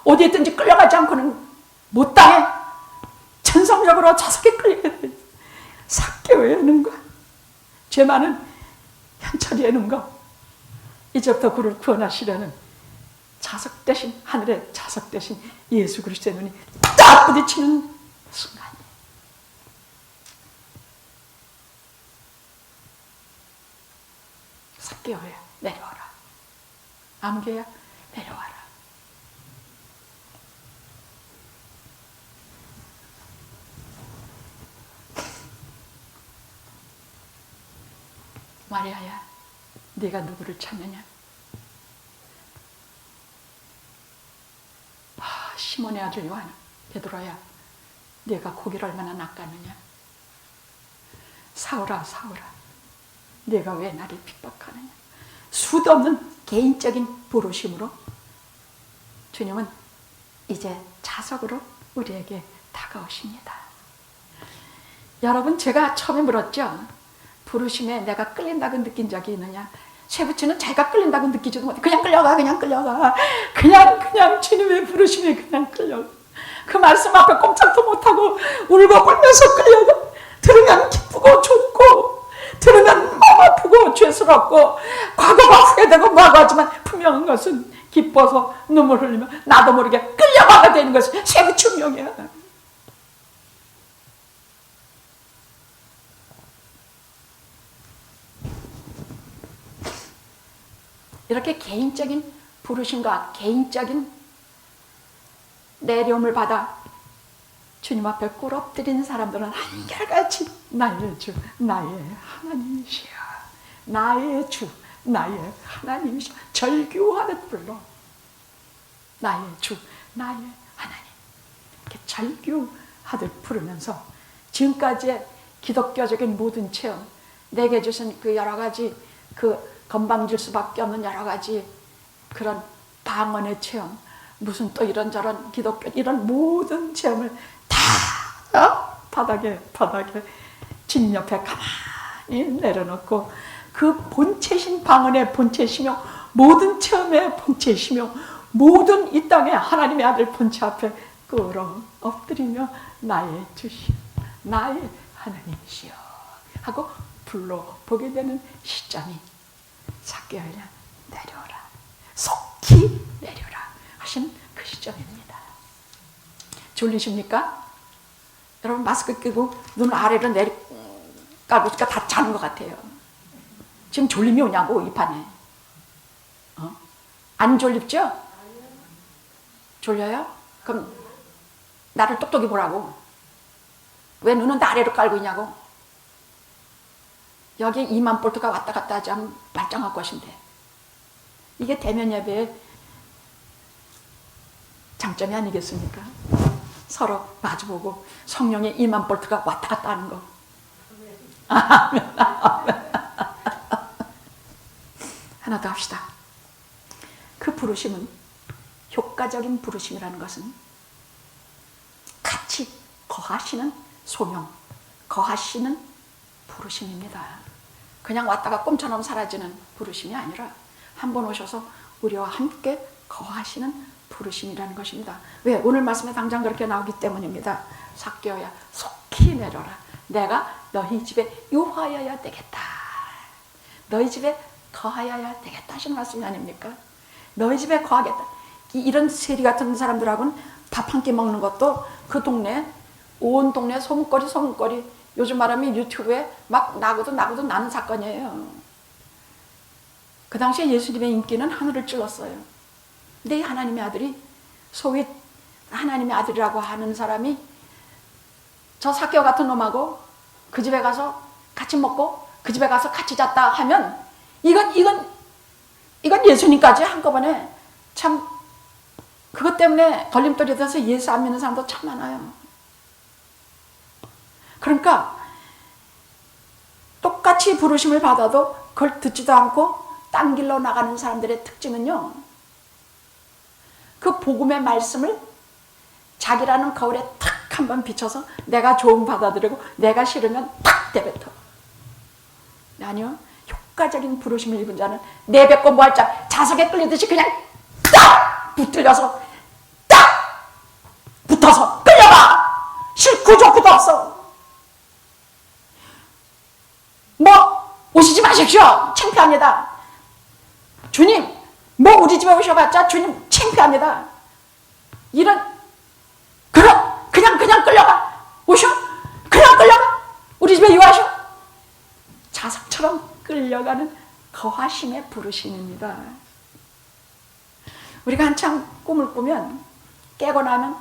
어디 있든지 끌려가지 않고는 못 당해. 천성적으로 자석에 끌리게 돼. 삭개오의 눈과 죄 많은 현철이의 눈과 이제부터 그를 구원하시려는 자석 대신, 하늘의 자석 대신 예수 그리스도의 눈이 딱 부딪히는 순간이에요. 삭개오야 내려와라. 암개야 내려와라. 마리아야, 네가 누구를 찾느냐? 시몬의 아들 요한, 베드로야, 네가 고기를 얼마나 낚았느냐? 사울아, 사울아, 네가 왜 나를 핍박하느냐? 수도 없는 개인적인 부르심으로 주님은 이제 자석으로 우리에게 다가오십니다. 여러분, 제가 처음에 물었죠. 부르심에 내가 끌린다고 느낀 적이 있느냐? 쇠붙이는 자기가 끌린다고 느끼지도 못해. 그냥 끌려가, 그냥 끌려가. 그냥 주님의 부르심에 그냥 끌려가. 그 말씀 앞에 꼼짝도 못하고 울고 불면서 끌려가. 들으면 기쁘고 좋고, 들으면 마음 아프고 죄스럽고, 과거가 후회되고 뭐하고 하지만 분명한 것은 기뻐서 눈물 흘리며 나도 모르게 끌려가게 되는 것이 쇠붙이 운명이야. 이렇게 개인적인 부르심과 개인적인 내려움을 받아 주님 앞에 꿇 엎드리는 사람들은 한결같이 나의 주, 나의 하나님이시여, 나의 주, 나의 하나님이시여 절규하듯 불러. 나의 주, 나의 하나님, 이렇게 절규하듯 부르면서 지금까지의 기독교적인 모든 체험, 내게 주신 그 여러 가지 그 건방질 수밖에 없는 여러 가지 그런 방언의 체험, 무슨 또 이런저런 기독교 이런 모든 체험을 다 바닥에 진 옆에 가만히 내려놓고 그 본체신 방언의 본체시며 모든 체험의 본체시며 모든 이 땅의 하나님의 아들 본체 앞에 꿇어 엎드리며 나의 주시오, 나의 하나님이시여 하고 불러보게 되는 시점이 삭개오야 내려오라, 속히 내려라 하시는 그 시점입니다. 졸리십니까? 여러분 마스크 끼고 눈 아래로 깔고 있으니까 다 자는 것 같아요. 지금 졸림이 오냐고, 이 판에. 안 졸립죠? 졸려요? 그럼 나를 똑똑히 보라고. 왜 눈은 다 아래로 깔고 있냐고. 여기 2만 볼트가 왔다 갔다 하지 않으면 발정할 것인데. 이게 대면 예배의 장점이 아니겠습니까? 서로 마주보고 성령의 2만 볼트가 왔다 갔다 하는 거. 아멘. 하나 더 합시다. 그 부르심은, 효과적인 부르심이라는 것은 같이 거하시는 소명, 거하시는 부르심입니다. 그냥 왔다가 꿈처럼 사라지는 부르심이 아니라 한 번 오셔서 우리와 함께 거하시는 부르심이라는 것입니다. 왜? 오늘 말씀에 당장 그렇게 나오기 때문입니다. 삭개오야 속히 내려라. 내가 너희 집에 유하여야 되겠다. 너희 집에 거하여야 되겠다 하시는 말씀이 아닙니까? 너희 집에 거하겠다. 이런 세리 같은 사람들하고는 밥 한 끼 먹는 것도 그 동네, 온 동네 소문거리 요즘 말하면 유튜브에 막 나고도 나는 사건이에요. 그 당시에 예수님의 인기는 하늘을 찔렀어요. 근데 이 하나님의 아들이, 소위 하나님의 아들이라고 하는 사람이 저 삭개오 같은 놈하고 그 집에 가서 같이 먹고 그 집에 가서 같이 잤다 하면 이건 예수님까지 한꺼번에 참 그것 때문에 걸림돌이 돼서 예수 안 믿는 사람도 참 많아요. 그러니까 똑같이 부르심을 받아도 그걸 듣지도 않고 딴 길로 나가는 사람들의 특징은요, 그 복음의 말씀을 자기라는 거울에 탁 한번 비춰서 내가 좋은 받아들이고 내가 싫으면 탁 내뱉어. 아니요, 효과적인 부르심을 입은 자는 내뱉고 뭐할 자, 자석에 끌리듯이 그냥 딱 붙들려서 딱 붙어서 끌려가. 싫고 좋고도 없어. 뭐 오시지 마십시오. 창피합니다. 주님, 뭐 우리 집에 오셔봤자 주님 창피합니다. 그냥 끌려가. 오셔? 그냥 끌려가. 우리 집에 유하셔. 자석처럼 끌려가는 거하심의 부르심입니다. 우리가 한참 꿈을 꾸면 깨고 나면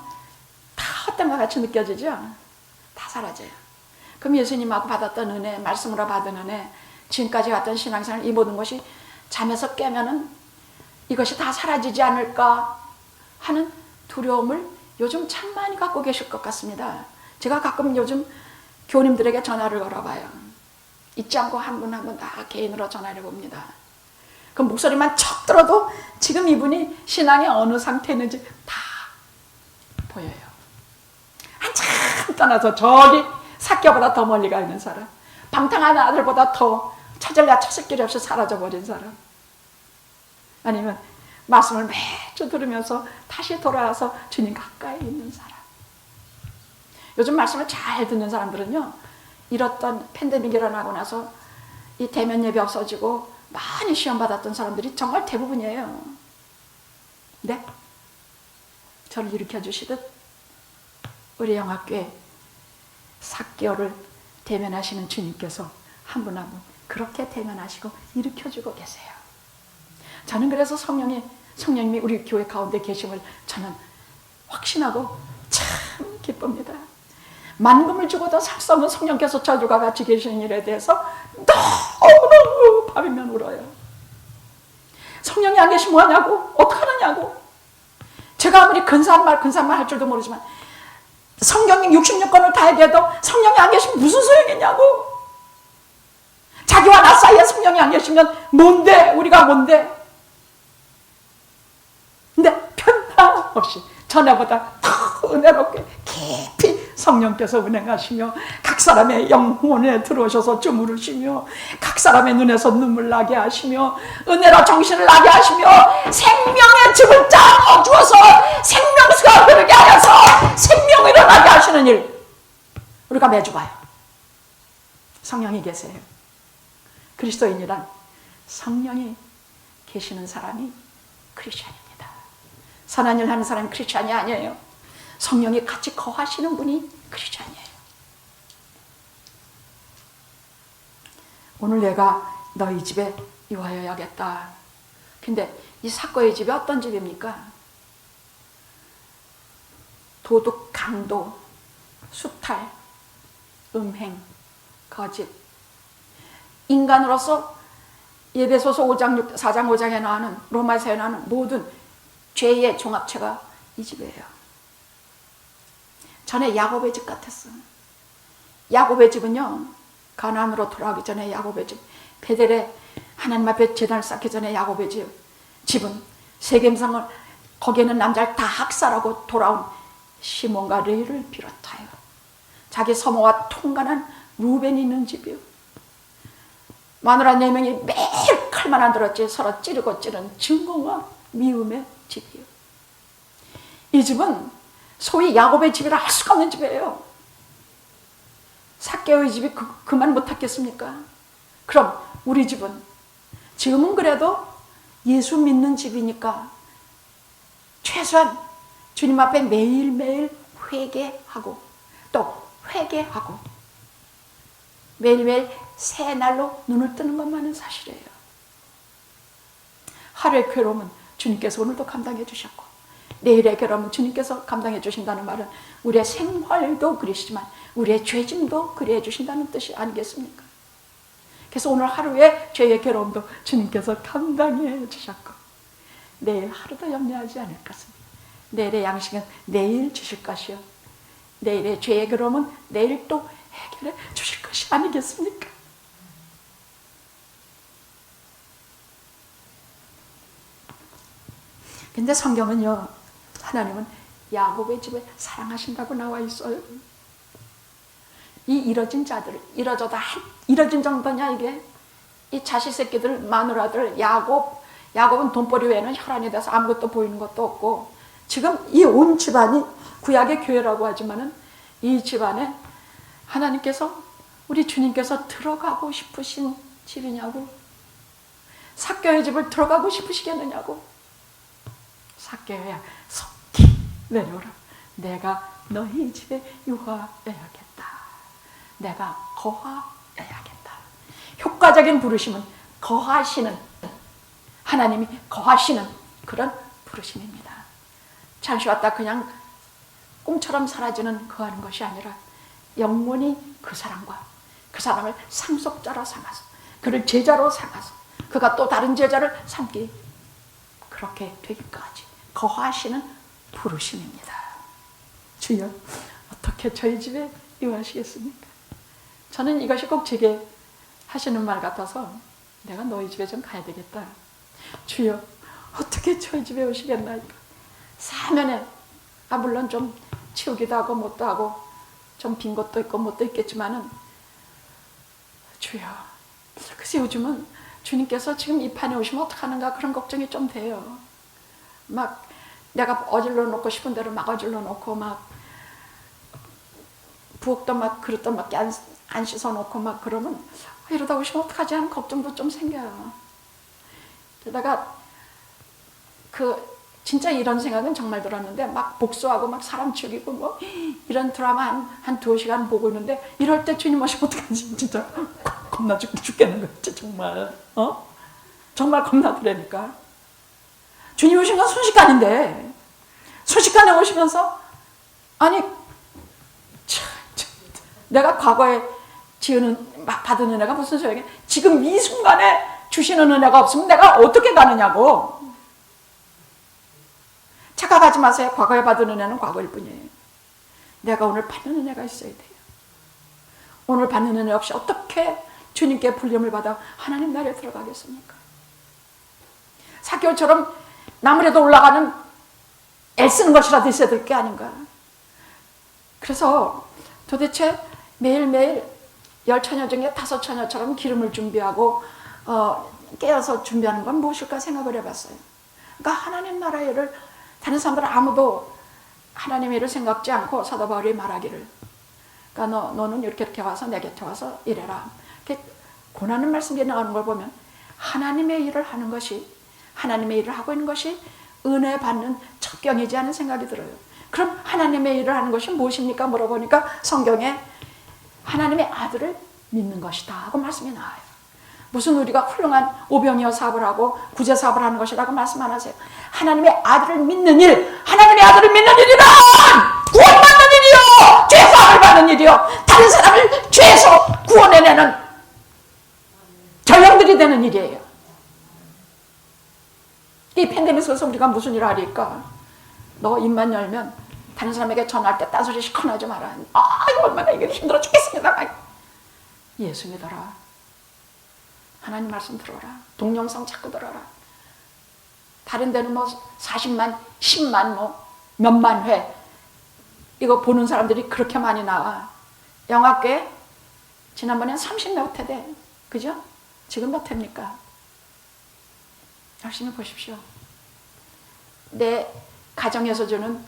다 헛된 것 같이 느껴지죠? 다 사라져요. 그럼 예수님하고 받았던 은혜, 말씀으로 받은 은혜, 지금까지 왔던 신앙생활, 이 모든 것이 잠에서 깨면은 이것이 다 사라지지 않을까 하는 두려움을 요즘 참 많이 갖고 계실 것 같습니다. 제가 가끔 요즘 교우님들에게 전화를 걸어봐요. 잊지 않고 한 분 한 분 다 개인으로 전화를 봅니다. 그 목소리만 척 들어도 지금 이분이 신앙의 어느 상태에 있는지 다 보여요. 한참 떠나서 저기 삭개보다 더 멀리 가 있는 사람, 방탕한 아들보다 더 찾을래 찾을 길이 없이 사라져버린 사람, 아니면 말씀을 매주 들으면서 다시 돌아와서 주님 가까이 있는 사람. 요즘 말씀을 잘 듣는 사람들은요, 이렇던 팬데믹이 일어나고 나서 이 대면 예배 없어지고 많이 시험 받았던 사람들이 정말 대부분이에요. 네? 저를 일으켜 주시듯 우리 영학교에 삭개오를 대면하시는 주님께서 한 분 한 분 그렇게 대면하시고 일으켜주고 계세요. 저는 그래서 성령님이 우리 교회 가운데 계심을 저는 확신하고 참 기쁩니다. 만금을 주고도 살 수 없는 성령께서 저주가 같이 계시는 일에 대해서 너무너무 밤이면 울어요. 성령이 안 계시면 뭐하냐고, 어떡하느냐고. 제가 아무리 근사한 말 할 줄도 모르지만 성경님 66권을 다 얘기해도 성령이 안 계시면 무슨 소용이냐고. 자기와 나 사이에 성령이 안 계시면 뭔데, 우리가 뭔데. 근데 변함없이 전에보다 더 은혜롭게 깊이 성령께서 운행하시며 각 사람의 영혼에 들어오셔서 주무르시며 각 사람의 눈에서 눈물 나게 하시며 은혜로 정신을 나게 하시며 생명의 즙을 짜어 주어서 생명수가 흐르게 하여서 생명이 일어나게 하시는 일 우리가 매주 봐요. 성령이 계세요. 그리스도인이란 성령이 계시는 사람이 크리스찬입니다. 선한 일 하는 사람이 크리스찬이 아니에요. 성령이 같이 거하시는 분이 크리스찬이에요. 오늘 내가 너희 집에 유하여야겠다. 근데 이 삭거의 집이 어떤 집입니까? 도둑, 강도, 수탈, 음행, 거짓. 인간으로서 에베소서 4장 5장에 나오는, 로마서에 나오는 모든 죄의 종합체가 이 집이에요. 전에 야곱의 집 같았어. 야곱의 집은요, 가나안으로 돌아오기 전에 야곱의 집, 베델에 하나님 앞에 제단을 쌓기 전에 야곱의 집은 세겜성을, 거기에는 남자를 다 학살하고 돌아온 시몬과 레위를 비롯하여 자기 서모와 통관한 루벤이 있는 집이요. 마누라 4명이 매일 칼만 안 들었지 서로 찌르고 찌른 증거와 미움의 집이요. 이 집은 소위 야곱의 집이라 할 수가 없는 집이에요. 삭개오의 집이 그만 못하겠습니까? 그럼 우리 집은 지금은 그래도 예수 믿는 집이니까 최소한 주님 앞에 매일매일 회개하고 또 회개하고 매일매일 새 날로 눈을 뜨는 것만은 사실이에요. 하루의 괴로움은 주님께서 오늘도 감당해 주셨고 내일의 괴로움은 주님께서 감당해 주신다는 말은 우리의 생활도 그리시지만 우리의 죄짐도 그리해 주신다는 뜻이 아니겠습니까? 그래서 오늘 하루의 죄의 괴로움도 주님께서 감당해 주셨고 내일 하루도 염려하지 않을 것입니다. 내일의 양식은 내일 주실 것이요 내일의 죄의 괴로움은 내일 또 해결해 주실 것이 아니겠습니까? 근데 성경은요, 하나님은 야곱의 집을 사랑하신다고 나와 있어요. 이 이뤄진 자들, 이뤄진 정도냐 이게? 이 자식 새끼들, 마누라들, 야곱은 돈벌이 외에는 혈안이 돼서 아무것도 보이는 것도 없고 지금 이 온 집안이 구약의 교회라고 하지만은 이 집안에 하나님께서 우리 주님께서 들어가고 싶으신 집이냐고? 삭개오의 집을 들어가고 싶으시겠느냐고? 삭개오야 속히 내려오라. 내가 너희 집에 유하여야겠다. 내가 거하여야겠다. 효과적인 부르심은 거하시는, 하나님이 거하시는 그런 부르심입니다. 잠시 왔다 그냥 꿈처럼 사라지는 거하는 것이 아니라 영원히 그 사람과 그 사람을 상속자로 삼아서 그를 제자로 삼아서 그가 또 다른 제자를 삼기 그렇게 되기까지 거하시는 부르심입니다. 주여 어떻게 저희 집에 유하시겠습니까? 저는 이것이 꼭 제게 하시는 말 같아서 내가 너희 집에 좀 가야 되겠다. 주여 어떻게 저희 집에 오시겠나이까? 사면에 물론 좀 치우기도 하고 못도 하고 좀 빈 것도 있고 못도 있겠지만은 주여 그래서 요즘은 주님께서 지금 이 판에 오시면 어떡하는가 그런 걱정이 좀 돼요. 막 내가 어질러 놓고 싶은 대로 막 어질러 놓고 막 부엌도 막 그릇도 막 안 씻어 놓고 막 그러면 이러다 오시면 어떡하지 하는 걱정도 좀 생겨요. 게다가 진짜 이런 생각은 정말 들었는데 막 복수하고 막 사람 죽이고 뭐 이런 드라마 한 2시간 보고 있는데 이럴 때 주님 오시면 어떡하지? 진짜 겁나 죽겠는 거지 정말. 정말 겁나더라니까. 주님 오신 건 순식간인데 순식간에 오시면서 아니 내가 과거에 받은 은혜가 무슨 소용이야? 지금 이 순간에 주시는 은혜가 없으면 내가 어떻게 가느냐고. 착각하지 마세요. 과거에 받은 은혜는 과거일 뿐이에요. 내가 오늘 받는 은혜가 있어야 돼요. 오늘 받는 은혜 없이 어떻게 주님께 불림을 받아 하나님 나라에 들어가겠습니까? 삭개오처럼 나무라도 올라가는 애쓰는 것이라도 있어야 될 게 아닌가. 그래서 도대체 매일매일 10처녀 중에 5처녀처럼 기름을 준비하고 깨어서 준비하는 건 무엇일까 생각을 해봤어요. 그러니까 하나님 나라의 일을 다른 사람들은 아무도 하나님의 일을 생각지 않고 사도 바울이 말하기를 그러니까 너는 이렇게 와서 내 곁에 와서 일해라. 이렇게 권하는 말씀이 나오는 걸 보면 하나님의 일을 하는 것이 하나님의 일을 하고 있는 것이 은혜 받는 첩경이지 않은 생각이 들어요. 그럼 하나님의 일을 하는 것이 무엇입니까? 물어보니까 성경에 하나님의 아들을 믿는 것이다 하고 말씀이 나와요. 무슨 우리가 훌륭한 오병이어 사업을 하고 구제 사업을 하는 것이라고 말씀 안 하세요? 하나님의 아들을 믿는 일, 하나님의 아들을 믿는 일이란 구원받는 일이요, 죄사함을 받는 일이요, 다른 사람을 죄에서 구원해내는 전령들이 되는 일이에요. 이 팬데믹 속에서 우리가 무슨 일을 하리까? 너 입만 열면 다른 사람에게 전화할 때 딴소리 시커나지 마라. 이거 얼마나 이게 힘들어 죽겠습니다. 예수 믿어라. 하나님 말씀 들어라. 동영상 자꾸 들어라. 다른 데는 뭐 40만, 10만, 뭐 몇만 회 이거 보는 사람들이 그렇게 많이 나와. 영화계 지난번엔 30몇 회대, 그죠? 지금 몇 회입니까? 열심히 보십시오. 내 가정에서 주는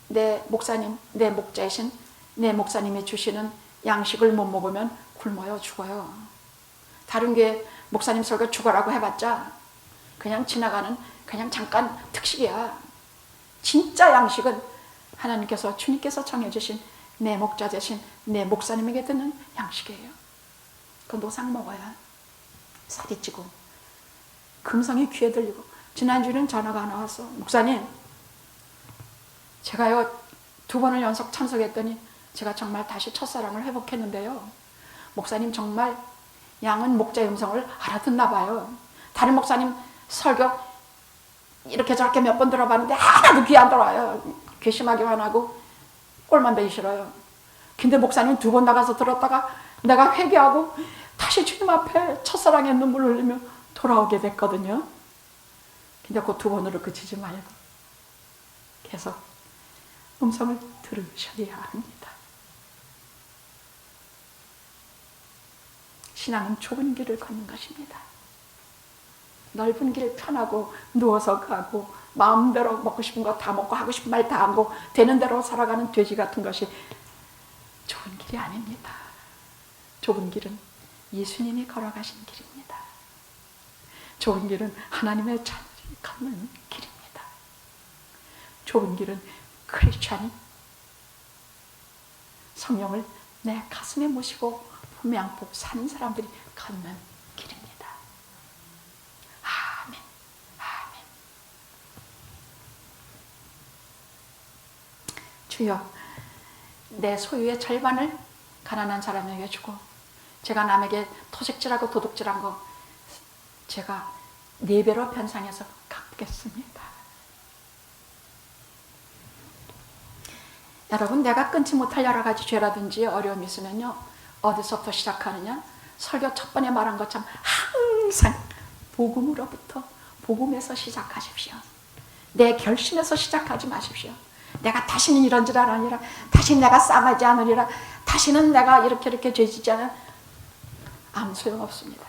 내 목사님, 내 목자이신 내 목사님이 주시는 양식을 못 먹으면 굶어요, 죽어요. 다른 게 목사님 설교 죽어라고 해봤자 그냥 지나가는 그냥 잠깐 특식이야. 진짜 양식은 하나님께서 주님께서 정해주신 내 목자 되신 내 목사님에게 드는 양식이에요. 그 노상 먹어야 살이 찌고 금성이 귀에 들리고. 지난주에는 전화가 하나 왔어. 목사님, 제가요 2번을 연속 참석했더니 제가 정말 다시 첫사랑을 회복했는데요, 목사님 정말 양은 목자의 음성을 알아듣나 봐요. 다른 목사님 설교 이렇게 저렇게 몇 번 들어봤는데 하나도 귀 안 들어와요. 괘씸하게 화나고 꼴만 보기 싫어요. 근데 목사님 2번 나가서 들었다가 내가 회개하고 다시 주님 앞에 첫사랑의 눈물을 흘리며 돌아오게 됐거든요. 근데 그 2번으로 그치지 말고 계속 음성을 들으셔야 합니다. 신앙은 좁은 길을 걷는 것입니다. 넓은 길 편하고 누워서 가고 마음대로 먹고 싶은 거 다 먹고 하고 싶은 말 다 하고 되는 대로 살아가는 돼지 같은 것이 좁은 길이 아닙니다. 좁은 길은 예수님이 걸어가신 길입니다. 좁은 길은 하나님의 자녀들이 걷는 길입니다. 좁은 길은 크리스찬이 성령을 내 가슴에 모시고 품양복 사는 사람들이 걷는 길입니다. 아멘, 아멘. 주여, 내 소유의 절반을 가난한 사람에게 주고 제가 남에게 토색질하고 도둑질한 거 제가 4배로 변상해서 갚겠습니다. 여러분, 내가 끊지 못할 여러 가지 죄라든지 어려움이 있으면요, 어디서부터 시작하느냐? 설교 첫 번에 말한 것처럼 항상 복음으로부터, 복음에서 시작하십시오. 내 결심에서 시작하지 마십시오. 내가 다시는 이런 줄 알아니라, 다시는 내가 싸가지 않으리라, 다시는 내가 이렇게 죄짓지 않으라, 아무 소용없습니다.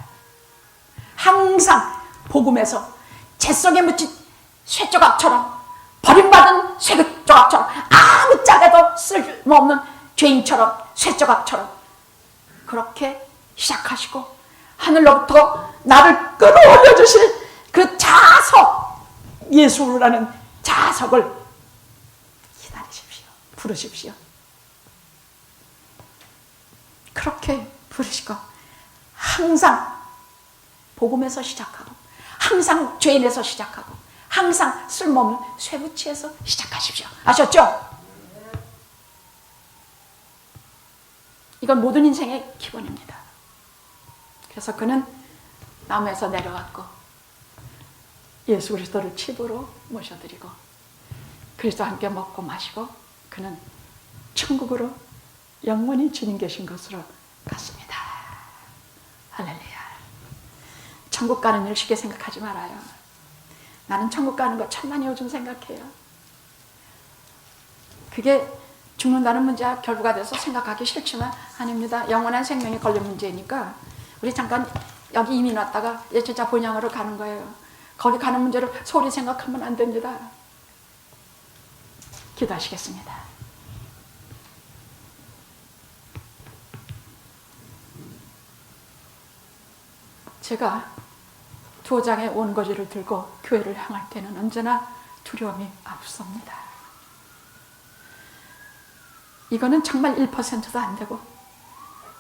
항상 복음에서 재 속에 묻힌 쇠조각처럼, 버림받은 쇠조각처럼, 아무 짝에도 쓸모없는 죄인처럼, 쇠조각처럼 그렇게 시작하시고 하늘로부터 나를 끌어올려 주실 그 자석, 예수라는 자석을 기다리십시오. 부르십시오. 그렇게 부르시고 항상 복음에서 시작하고 항상 죄인에서 시작하고 항상 쓸모없는 쇠붙이에서 시작하십시오. 아셨죠? 이건 모든 인생의 기본입니다. 그래서 그는 나무에서 내려왔고 예수 그리스도를 집으로 모셔드리고 그리스도와 함께 먹고 마시고 그는 천국으로 영원히 주님 계신 것으로 갔습니다. 할렐루야. 천국 가는 일 쉽게 생각하지 말아요. 나는 천국 가는 거 천만이 요즘 생각해요. 그게 죽는다는 문제가 결부가 돼서 생각하기 싫지만 아닙니다. 영원한 생명이 걸린 문제니까 우리 잠깐 여기 이민 왔다가 예체자 본향으로 가는 거예요. 거기 가는 문제를 소홀히 생각하면 안 됩니다. 기도하시겠습니다. 제가 도장의 원고지를 들고 교회를 향할 때는 언제나 두려움이 앞섭니다. 이거는 정말 1%도 안 되고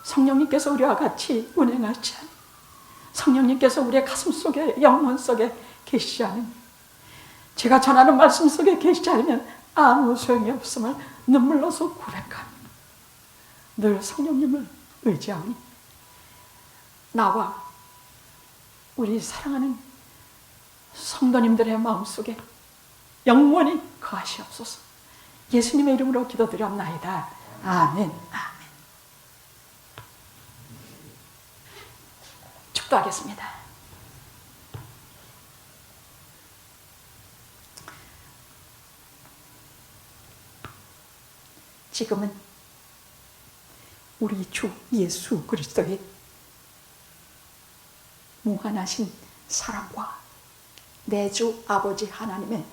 성령님께서 우리와 같이 운행하지 않으면, 성령님께서 우리의 가슴 속에, 영혼 속에 계시지 않으면, 제가 전하는 말씀 속에 계시지 않으면 아무 소용이 없음을 눈물로서 고백합니다. 늘 성령님을 의지하오니 나와 우리 사랑하는 성도님들의 마음속에 영원히 거하시옵소서. 예수님의 이름으로 기도드렸나이다. 아멘. 아멘. 축도하겠습니다. 지금은 우리 주 예수 그리스도의 무한하신 사랑과 내 주 아버지 하나님의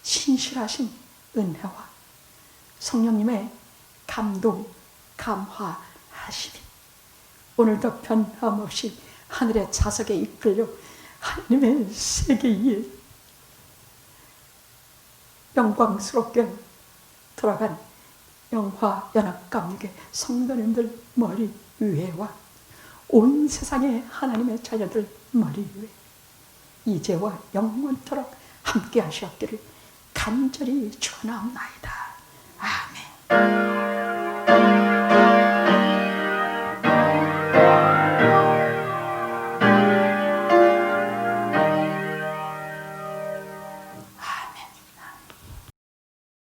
신실하신 은혜와 성령님의 감동, 감화하시니 오늘도 변함없이 하늘의 자석에 이끌려 하나님의 세계 위에 영광스럽게 돌아간 영화 연합감육의 성도님들 머리 위에와 온 세상의 하나님의 자녀들 머리 위에 이제와 영원토록 함께 하시옵기를 간절히 축원하옵나이다. 아멘.